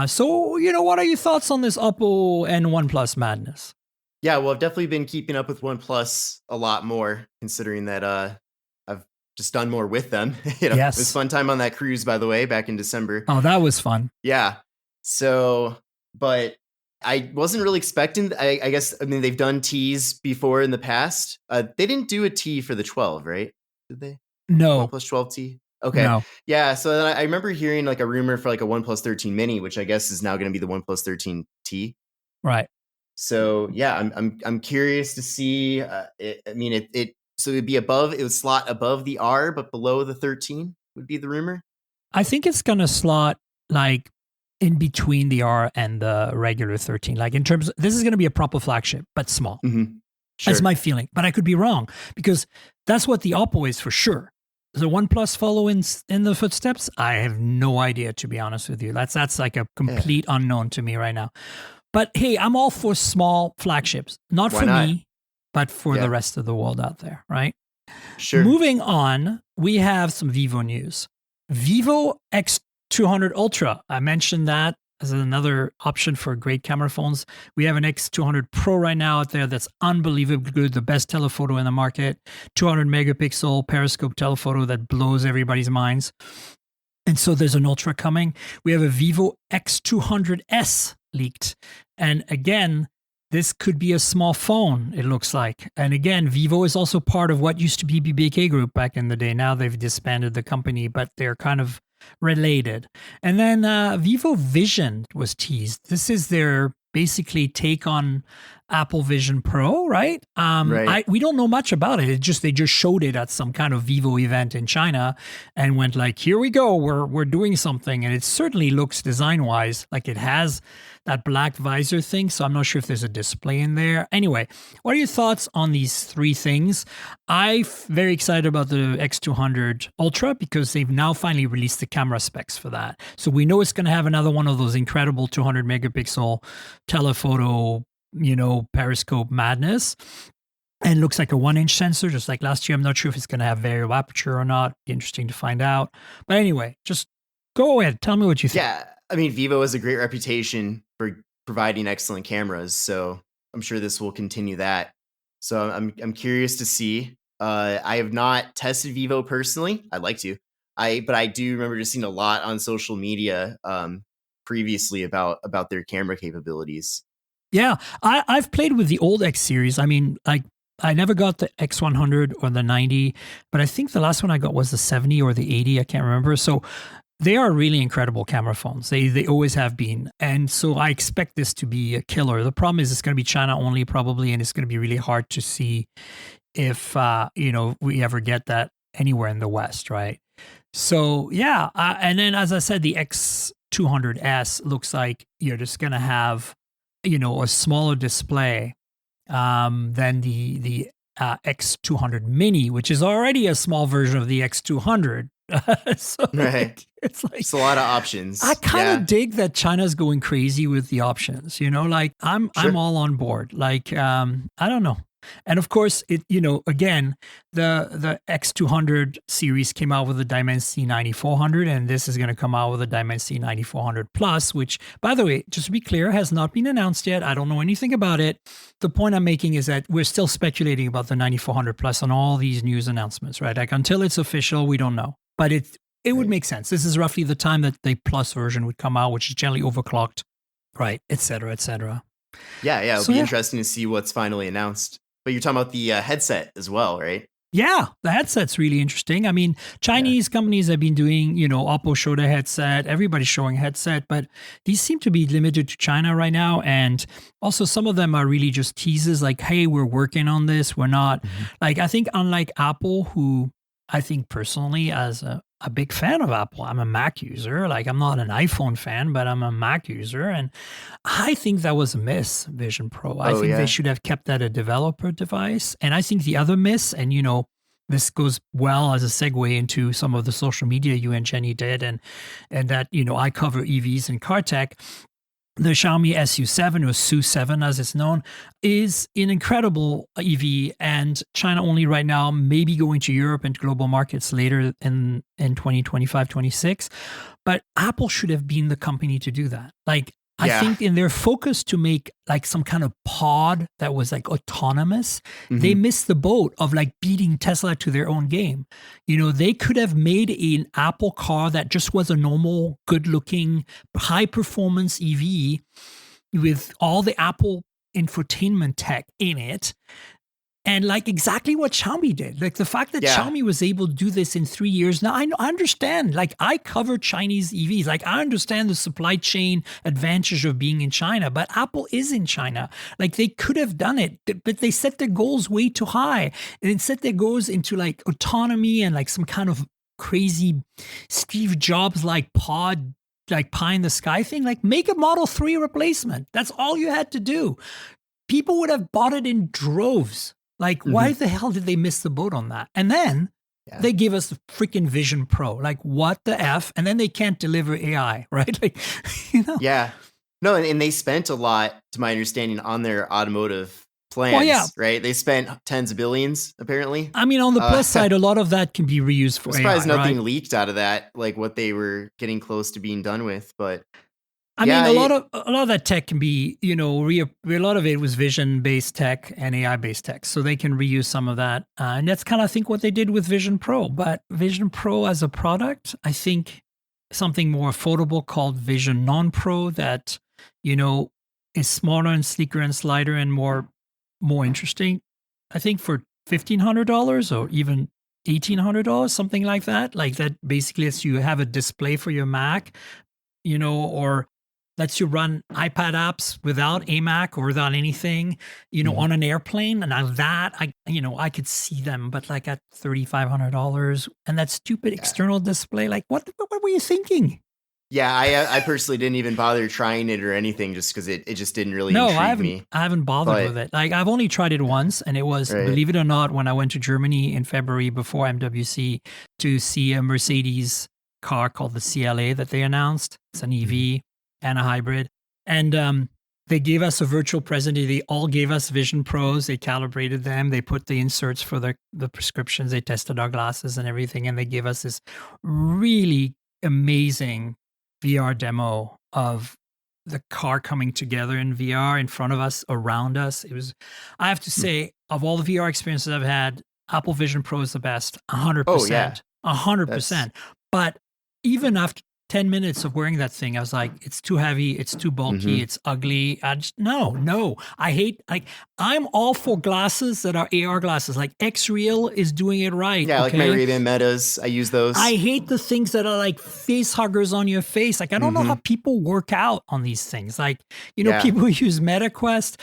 So, what are your thoughts on this Oppo and OnePlus madness? Yeah, well, I've definitely been keeping up with OnePlus a lot more, considering that I've just done more with them. Yes. It was a fun time on that cruise, by the way, back in December. Oh, that was fun. Yeah. So, but I wasn't really expecting, I guess, they've done Ts before in the past. They didn't do a T for the 12, right? Did they? No. OnePlus 12T? Okay. No. Yeah. So then I remember hearing like a rumor for like a OnePlus 13 mini, which I guess is now going to be the OnePlus 13T. Right. So yeah, I'm curious to see. So it'd be above, it would slot above the R, but below the 13 would be the rumor. I think it's gonna slot like in between the R and the regular 13. Like in terms, this is gonna be a proper flagship, but small. Sure. That's my feeling, but I could be wrong because that's what the Oppo is for sure. Does the OnePlus follow in the footsteps? I have no idea, to be honest with you. That's like a complete unknown to me right now. But hey, I'm all for small flagships, not for me, but for the rest of the world out there, right? Sure. Moving on, we have some Vivo news. Vivo X200 Ultra. I mentioned that as another option for great camera phones. We have an X200 Pro right now out there that's unbelievably good, the best telephoto in the market, 200 megapixel periscope telephoto that blows everybody's minds. And so there's an Ultra coming. We have a Vivo X200S leaked. And again, this could be a small phone, it looks like. And again, Vivo is also part of what used to be BBK Group back in the day. Now they've disbanded the company, but they're kind of related. And then Vivo Vision was teased. This is their basically take on Apple Vision Pro, right? Right. We don't know much about it. They just showed it at some kind of Vivo event in China and went like, here we go, we're doing something. And it certainly looks design wise like it has that black visor thing. So I'm not sure if there's a display in there. Anyway, what are your thoughts on these three things? I'm very excited about the X200 Ultra because they've now finally released the camera specs for that. So we know it's going to have another one of those incredible 200 megapixel telephoto, periscope madness. And looks like a 1-inch sensor, just like last year. I'm not sure if it's going to have variable aperture or not. Be interesting to find out. But anyway, just go ahead. Tell me what you think. Yeah. I mean, Vivo has a great reputation for providing excellent cameras. So I'm sure this will continue that. So I'm curious to see. I have not tested Vivo personally. I'd like to. But I do remember just seeing a lot on social media previously about their camera capabilities. Yeah, I've played with the old X series. I mean, I never got the X100 or the 90, but I think the last one I got was the 70 or the 80. I can't remember. So they are really incredible camera phones. They always have been. And so I expect this to be a killer. The problem is it's going to be China only probably, and it's going to be really hard to see if, we ever get that anywhere in the West, right? So yeah. And then, as I said, the X200S looks like you're just going to have a smaller display than the X200 Mini, which is already a small version of the X200. So right. It's a lot of options. I kind of dig that China's going crazy with the options. I'm all on board. I don't know. And of course, again, the X200 series came out with the Dimensity 9400, and this is going to come out with the Dimensity 9400 Plus, which, by the way, just to be clear, has not been announced yet. I don't know anything about it. The point I'm making is that we're still speculating about the 9400 Plus on all these news announcements, right? Like until it's official, we don't know. But it would make sense. This is roughly the time that the Plus version would come out, which is generally overclocked, right? Et cetera, et cetera. Yeah. It'll be interesting to see what's finally announced. But you're talking about the headset as well, right? Yeah, the headset's really interesting. I mean, Chinese companies have been doing, Oppo showed a headset, everybody's showing a headset, but these seem to be limited to China right now. And also some of them are really just teases like, hey, we're working on this. We're not I think unlike Apple, who I think personally as a big fan of Apple. I'm a Mac user. I'm not an iPhone fan, but I'm a Mac user. And I think that was a miss, Vision Pro. I think they should have kept that a developer device. And I think the other miss, and this goes well as a segue into some of the social media you and Jenny did, and that, I cover EVs and car tech. The Xiaomi SU7 or SU7 as it's known is an incredible EV and China only right now, maybe going to Europe and global markets later in 2025, 26. But Apple should have been the company to do that. I think in their focus to make some kind of pod that was autonomous, they missed the boat of beating Tesla to their own game. They could have made an Apple car that just was a normal, good looking, high performance EV with all the Apple infotainment tech in it. And exactly what Xiaomi did. The fact that Xiaomi was able to do this in 3 years. Now, I understand. I cover Chinese EVs. I understand the supply chain advantage of being in China. But Apple is in China. They could have done it. But they set their goals way too high. And set their goals into autonomy and some kind of crazy Steve Jobs pod, pie in the sky thing. Make a Model 3 replacement. That's all you had to do. People would have bought it in droves. Why the hell did they miss the boat on that? And then they give us the freaking Vision Pro. What the F? And then they can't deliver AI, right? Yeah. No, and they spent a lot, to my understanding, on their automotive plans, right? They spent tens of billions, apparently. I mean, on the plus side, a lot of that can be reused for AI. I'm surprised nothing leaked out of that, what they were getting close to being done with, but... I mean, a lot of that tech can be, a lot of it was vision-based tech and AI-based tech, so they can reuse some of that. And that's kind of, I think, what they did with Vision Pro. But Vision Pro as a product, I think something more affordable called Vision Non-Pro that, is smaller and sleeker and slider and more interesting. I think for $1,500 or even $1,800, something like that. That basically lets you have a display for your Mac, or lets you run iPad apps without AMAC or without anything, on an airplane. And now that I could see them, but like at $3,500 and that stupid external display, like what were you thinking? Yeah, I personally didn't even bother trying it or anything just because it just didn't really intrigue me. I haven't bothered with it. Like I've only tried it once, and it was, believe it or not, when I went to Germany in February before MWC to see a Mercedes car called the CLA that they announced. It's an EV and a hybrid. And they gave us a virtual present. They all gave us Vision Pros. They calibrated them. They put the inserts for the prescriptions. They tested our glasses and everything. And they gave us this really amazing VR demo of the car coming together in VR in front of us, around us. It was, I have to say, of all the VR experiences I've had, Apple Vision Pro is the best, 100%. Oh, yeah. 100%. But even after 10 minutes of wearing that thing, I was like, it's too heavy, it's too bulky, it's ugly. I just, no. I hate, I'm all for glasses that are AR glasses. Like X-Real is doing it right. Yeah, like my Ray-Ban Metas, I use those. I hate the things that are like face huggers on your face. Like, I don't know how people work out on these things. Like, people who use MetaQuest,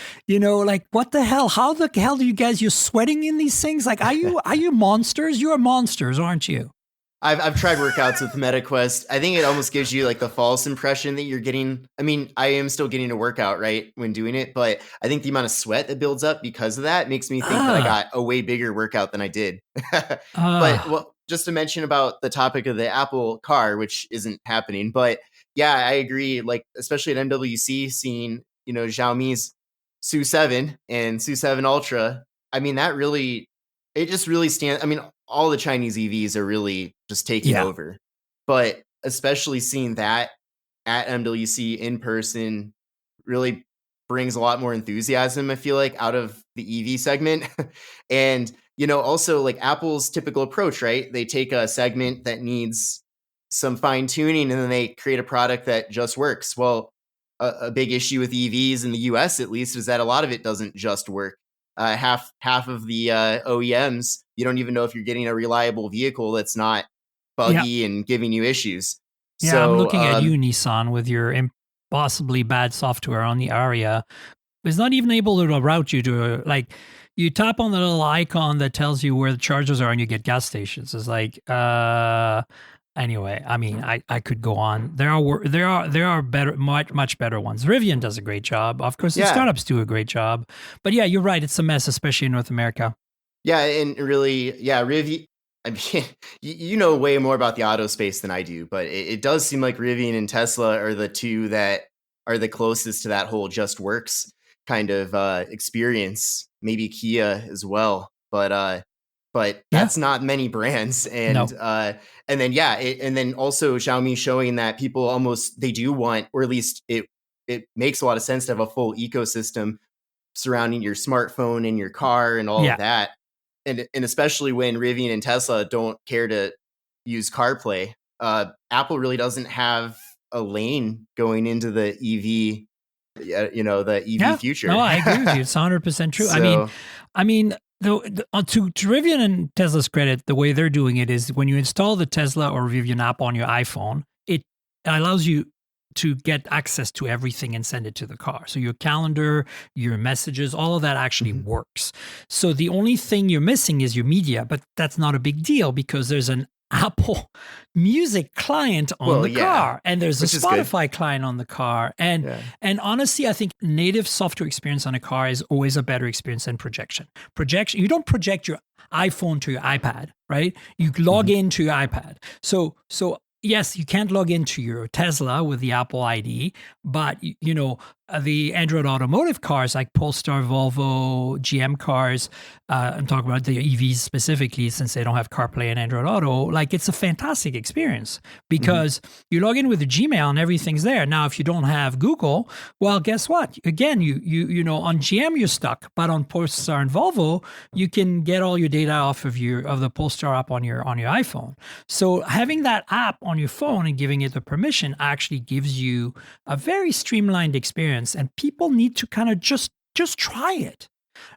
like what the hell? How the hell do you guys, you're sweating in these things? Like, are you monsters? You're monsters, aren't you? I've tried workouts with MetaQuest. I think it almost gives you like the false impression that you're getting. I mean, I am still getting a workout, right, when doing it, but I think the amount of sweat that builds up because of that makes me think that I got a way bigger workout than I did. But just to mention about the topic of the Apple car, which isn't happening, but yeah, I agree. Like, especially at MWC, seeing, Xiaomi's Su 7 and Su 7 Ultra. I mean, it just really stands. I mean, all the Chinese EVs are really just taking over, but especially seeing that at MWC in person really brings a lot more enthusiasm, I feel like, out of the EV segment. And, also like Apple's typical approach, right? They take a segment that needs some fine tuning and then they create a product that just works. Well, a big issue with EVs in the US, at least, is that a lot of it doesn't just work. Half of the OEMs, you don't even know if you're getting a reliable vehicle that's not buggy and giving you issues. Yeah, so, I'm looking at you, Nissan, with your impossibly bad software on the Aria. It's not even able to route you to, like, you tap on the little icon that tells you where the chargers are and you get gas stations. It's like, anyway, I mean, I could go on. There are better, much better ones. Rivian does a great job. Of course, the startups do a great job. But yeah, you're right. It's a mess, especially in North America. Yeah, and really, Rivian. I mean, you know way more about the auto space than I do, but it does seem like Rivian and Tesla are the two that are the closest to that whole just works kind of experience. Maybe Kia as well, but that's not many brands. And and then and then also Xiaomi showing that people almost they do want, or at least it makes a lot of sense to have a full ecosystem surrounding your smartphone and your car and all of that. And especially when Rivian and Tesla don't care to use CarPlay, Apple really doesn't have a lane going into the EV, the EV future. No, I agree with you. It's 100% true. So, I mean, to Rivian and Tesla's credit, the way they're doing it is when you install the Tesla or Rivian app on your iPhone, it allows you to get access to everything and send it to the car. So your calendar, your messages, all of that actually works. So the only thing you're missing is your media, but that's not a big deal because there's an Apple Music client on the car, and there's a Spotify client on the car. And honestly, I think native software experience on a car is always a better experience than projection. You don't project your iPhone to your iPad, right? You log into your iPad. So yes, you can't log into your Tesla with the Apple ID, but the Android automotive cars like Polestar, Volvo, GM cars, I'm talking about the EVs specifically since they don't have CarPlay and Android Auto, like it's a fantastic experience because you log in with the Gmail and everything's there. Now, if you don't have Google, well, guess what? Again, you know, on GM you're stuck, but on Polestar and Volvo, you can get all your data off of the Polestar app on your iPhone. So having that app on your phone and giving it the permission actually gives you a very streamlined experience, and people need to kind of just try it.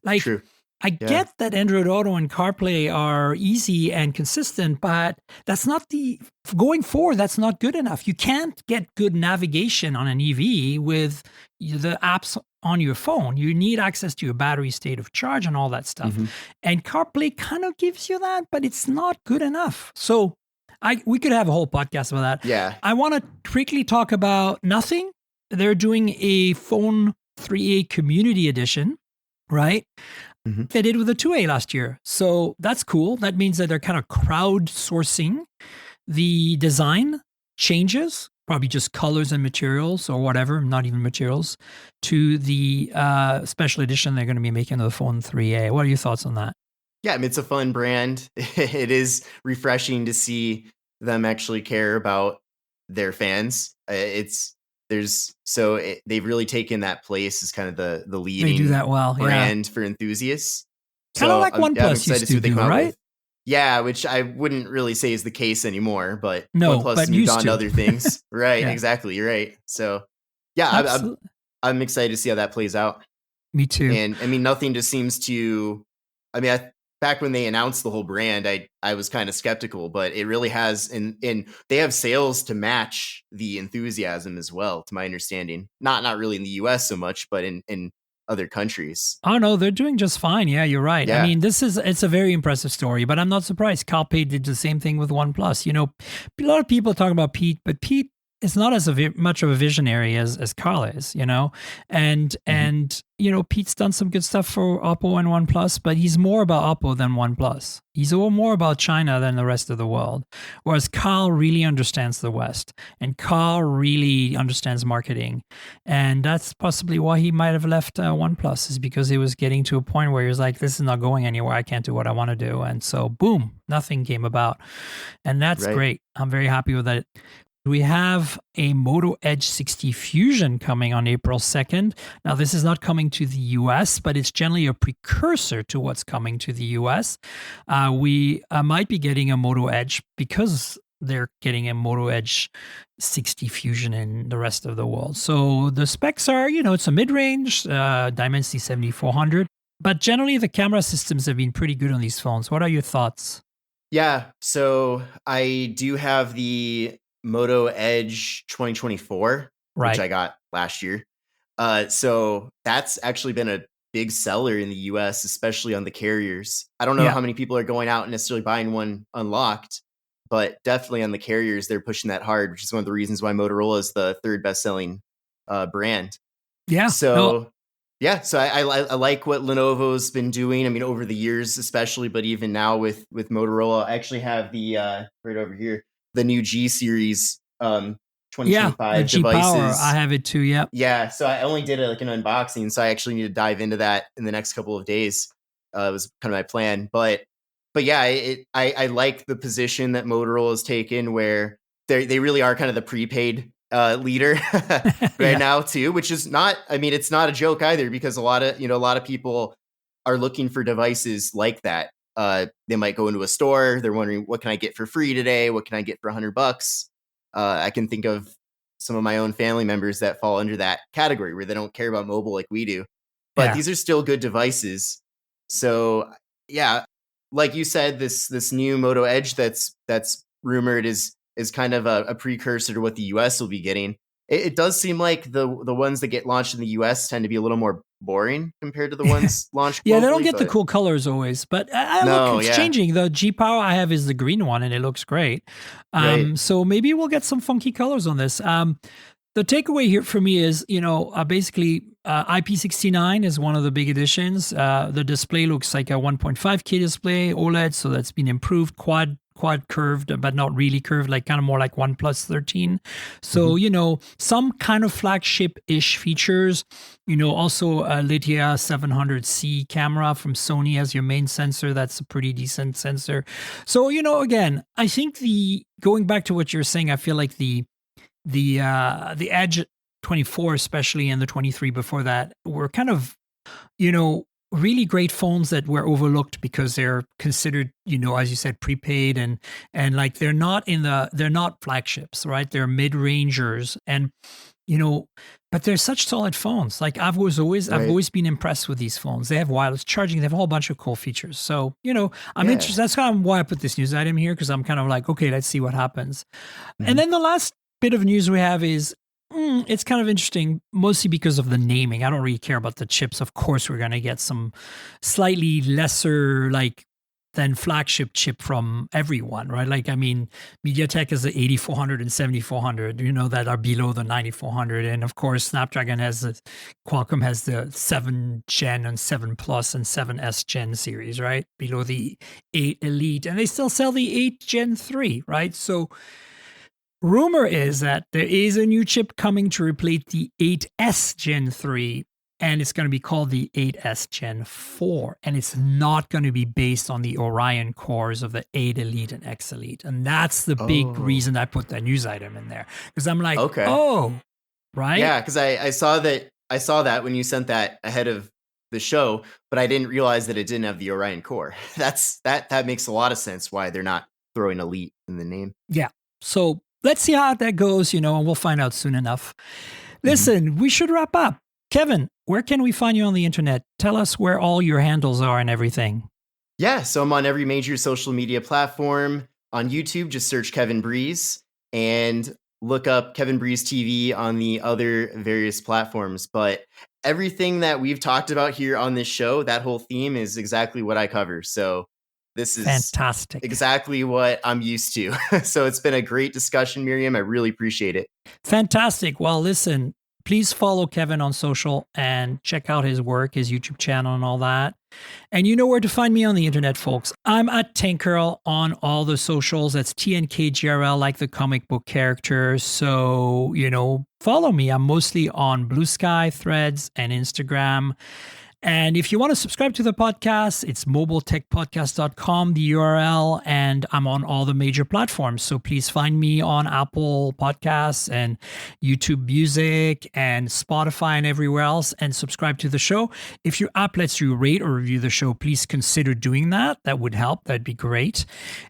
Like, True. I get that Android Auto and CarPlay are easy and consistent, but that's not going forward, that's not good enough. You can't get good navigation on an EV with the apps on your phone. You need access to your battery state of charge and all that stuff. And CarPlay kind of gives you that, but it's not good enough. So we could have a whole podcast about that. Yeah. I want to quickly talk about Nothing. They're doing a Phone 3A Community Edition, right? They did with the 2A last year. So that's cool. That means that they're kind of crowdsourcing the design changes, probably just colors and materials or whatever, not even materials, to the special edition they're going to be making of the Phone 3A. What are your thoughts on that? Yeah, I mean, it's a fun brand. It is refreshing to see them actually care about their fans. They've really taken that place as kind of the leading they do that well, brand for enthusiasts. Kind of like OnePlus used to do, right? Yeah, which I wouldn't really say is the case anymore, but no, OnePlus but moved on to other things. Right, Yeah. Exactly. You're right. So yeah, I'm excited to see how that plays out. Me too. And I mean, Nothing just seems to, back when they announced the whole brand, I was kind of skeptical, but it really has, and they have sales to match the enthusiasm as well, to my understanding. Not really in the US so much, but in other countries. Oh no, they're doing just fine. Yeah, you're right. Yeah. I mean, it's a very impressive story, but I'm not surprised. CarPlay did the same thing with OnePlus. You know, a lot of people talk about Pete, but Pete is not as much of a visionary as Carl is, you know, and you know, Pete's done some good stuff for Oppo and OnePlus, but he's more about Oppo than OnePlus. He's more about China than the rest of the world. Whereas Carl really understands the West, and Carl really understands marketing, and that's possibly why he might have left OnePlus, is because he was getting to a point where he was like, "This is not going anywhere. I can't do what I want to do," and so boom, Nothing came about, and that's great. I'm very happy with that. We have a Moto Edge 60 Fusion coming on April 2nd. Now, this is not coming to the US, but it's generally a precursor to what's coming to the US. We might be getting a Moto Edge because they're getting a Moto Edge 60 Fusion in the rest of the world. So the specs are, you know, it's a mid-range Dimensity 7400, but generally the camera systems have been pretty good on these phones. What are your thoughts? Yeah, so I do have the Moto Edge 2024, which I got last year. So that's actually been a big seller in the US, especially on the carriers. I don't know how many people are going out and necessarily buying one unlocked, but definitely on the carriers, they're pushing that hard, which is one of the reasons why Motorola is the third best-selling brand. Yeah. So I like what Lenovo's been doing. I mean, over the years, especially, but even now with Motorola, I actually have the right over here, the new G series 2025 G devices. Power. I have it too. Yep. Yeah. So I only did an unboxing, so I actually need to dive into that in the next couple of days. It was kind of my plan, but yeah, I like the position that Motorola has taken, where they really are kind of the prepaid leader now too, which is not. I mean, it's not a joke either, because a lot of people are looking for devices like that. They might go into a store. They're wondering, what can I get for free today? What can I get for $100? I can think of some of my own family members that fall under that category, where they don't care about mobile like we do, but these are still good devices. So yeah, like you said, this new Moto Edge that's rumored is kind of a precursor to what the US will be getting. It does seem like the ones that get launched in the US tend to be a little more boring compared to the ones launched globally. Yeah, they don't get the cool colors always, but it's changing. The G Power I have is the green one, and it looks great. So maybe we'll get some funky colors on this. The takeaway here for me is, basically IP69 is one of the big additions. The display looks like a 1.5K display, OLED, so that's been improved, quad curved, but not really curved, like kind of more like OnePlus 13. So, some kind of flagship-ish features. Also a Lydia 700C camera from Sony as your main sensor. That's a pretty decent sensor. So, again, I think going back to what you're saying, I feel like the Edge 24 especially, and the 23 before that, were kind of, really great phones that were overlooked because they're considered, as you said, prepaid and like they're not flagships, right? They're mid-rangers. And but they're such solid phones. Like I've always been impressed with these phones. They have wireless charging. They have a whole bunch of cool features. So, I'm interested. That's kind of why I put this news item here, because I'm kind of like, okay, let's see what happens. And then the last bit of news we have is, it's kind of interesting, mostly because of the naming. I don't really care about the chips. Of course, we're going to get some slightly lesser, than flagship chip from everyone, right? MediaTek has the 8400 and 7400, that are below the 9400. And of course, Qualcomm has the 7 Gen and 7 Plus and 7S Gen series, right? Below the 8 Elite. And they still sell the 8 Gen 3, right? So rumor is that there is a new chip coming to replace the 8S Gen 3, and it's going to be called the 8S Gen 4, and it's not going to be based on the Orion cores of the 8 Elite and X Elite. And that's the big reason I put that news item in there, because I'm like, right? Yeah, because I saw that when you sent that ahead of the show, but I didn't realize that it didn't have the Orion core. That makes a lot of sense why they're not throwing Elite in the name. Yeah. So let's see how that goes, and we'll find out soon enough. Listen, we should wrap up. Kevin, where can we find you on the internet? Tell us where all your handles are and everything. Yeah, so I'm on every major social media platform. On YouTube, just search Kevin Breeze and look up Kevin Breeze TV on the other various platforms. But everything that we've talked about here on this show, that whole theme is exactly what I cover. So this is fantastic. Exactly what I'm used to. So it's been a great discussion, Miriam. I really appreciate it. Fantastic. Well, listen, please follow Kevin on social and check out his work, his YouTube channel and all that. And you know where to find me on the internet, folks. I'm at Tankerl on all the socials. That's TNKGRL, like the comic book character. So, follow me. I'm mostly on Blue Sky, Threads, and Instagram. And if you want to subscribe to the podcast, it's mobiletechpodcast.com, the URL, and I'm on all the major platforms. So please find me on Apple Podcasts and YouTube Music and Spotify and everywhere else, and subscribe to the show. If your app lets you rate or review the show, please consider doing that. That would help. That'd be great.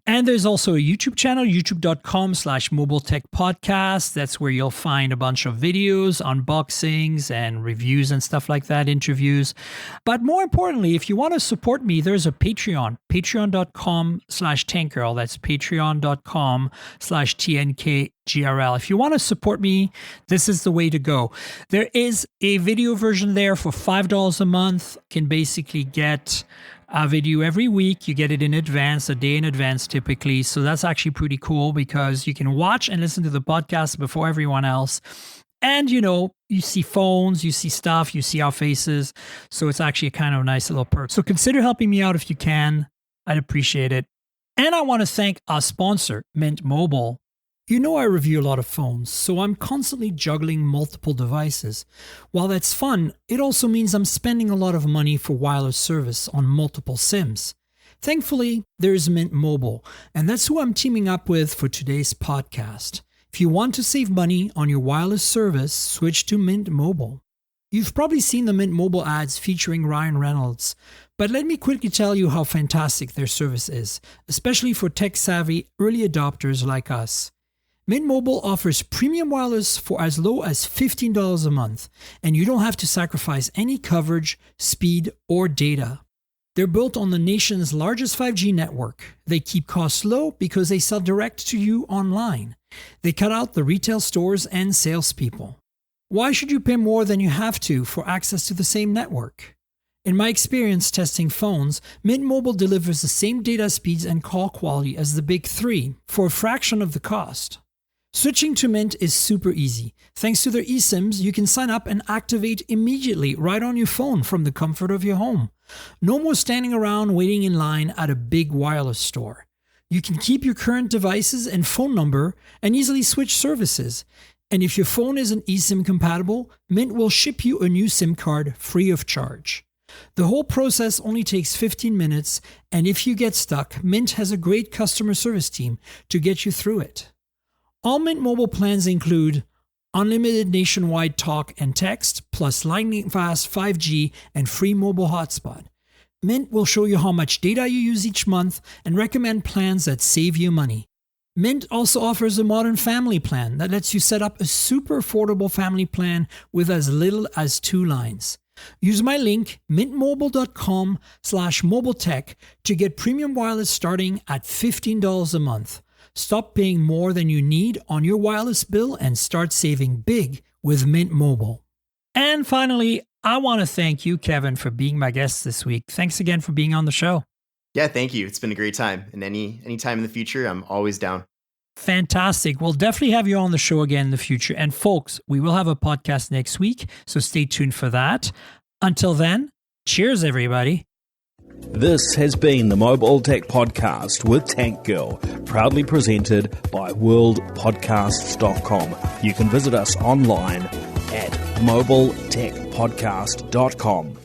And there's also a YouTube channel, youtube.com/mobiletechpodcast. That's where you'll find a bunch of videos, unboxings and reviews and stuff like that, interviews. But more importantly, if you want to support me, there's a Patreon, patreon.com/Tankerl. That's patreon.com/TNKGRL. If you want to support me, this is the way to go. There is a video version there for $5 a month. You can basically get a video every week. You get it in advance, a day in advance typically. So that's actually pretty cool because you can watch and listen to the podcast before everyone else. And, you see phones, you see stuff, you see our faces. So it's actually a kind of nice little perk. So consider helping me out if you can. I'd appreciate it. And I want to thank our sponsor, Mint Mobile. I review a lot of phones, so I'm constantly juggling multiple devices. While that's fun, it also means I'm spending a lot of money for wireless service on multiple SIMs. Thankfully, there's Mint Mobile, and that's who I'm teaming up with for today's podcast. If you want to save money on your wireless service, switch to Mint Mobile. You've probably seen the Mint Mobile ads featuring Ryan Reynolds, but let me quickly tell you how fantastic their service is, especially for tech-savvy early adopters like us. Mint Mobile offers premium wireless for as low as $15 a month, and you don't have to sacrifice any coverage, speed, or data. They're built on the nation's largest 5G network. They keep costs low because they sell direct to you online. They cut out the retail stores and salespeople. Why should you pay more than you have to for access to the same network? In my experience testing phones, Mint Mobile delivers the same data speeds and call quality as the big three for a fraction of the cost. Switching to Mint is super easy. Thanks to their eSIMs, you can sign up and activate immediately right on your phone from the comfort of your home. No more standing around waiting in line at a big wireless store. You can keep your current devices and phone number and easily switch services. And if your phone isn't eSIM compatible, Mint will ship you a new SIM card free of charge. The whole process only takes 15 minutes, and if you get stuck, Mint has a great customer service team to get you through it. All Mint Mobile plans include unlimited nationwide talk and text, plus lightning-fast 5G and free mobile hotspot. Mint will show you how much data you use each month and recommend plans that save you money. Mint also offers a modern family plan that lets you set up a super affordable family plan with as little as 2 lines. Use my link, mintmobile.com/mobiletech, to get premium wireless starting at $15 a month. Stop paying more than you need on your wireless bill and start saving big with Mint Mobile. And finally, I want to thank you, Kevin, for being my guest this week. Thanks again for being on the show. Yeah, thank you. It's been a great time. And any time in the future, I'm always down. Fantastic. We'll definitely have you on the show again in the future. And folks, we will have a podcast next week, so stay tuned for that. Until then, cheers, everybody. This has been the Mobile Tech Podcast with Tank Girl, proudly presented by worldpodcasts.com. You can visit us online at mobiletechpodcast.com.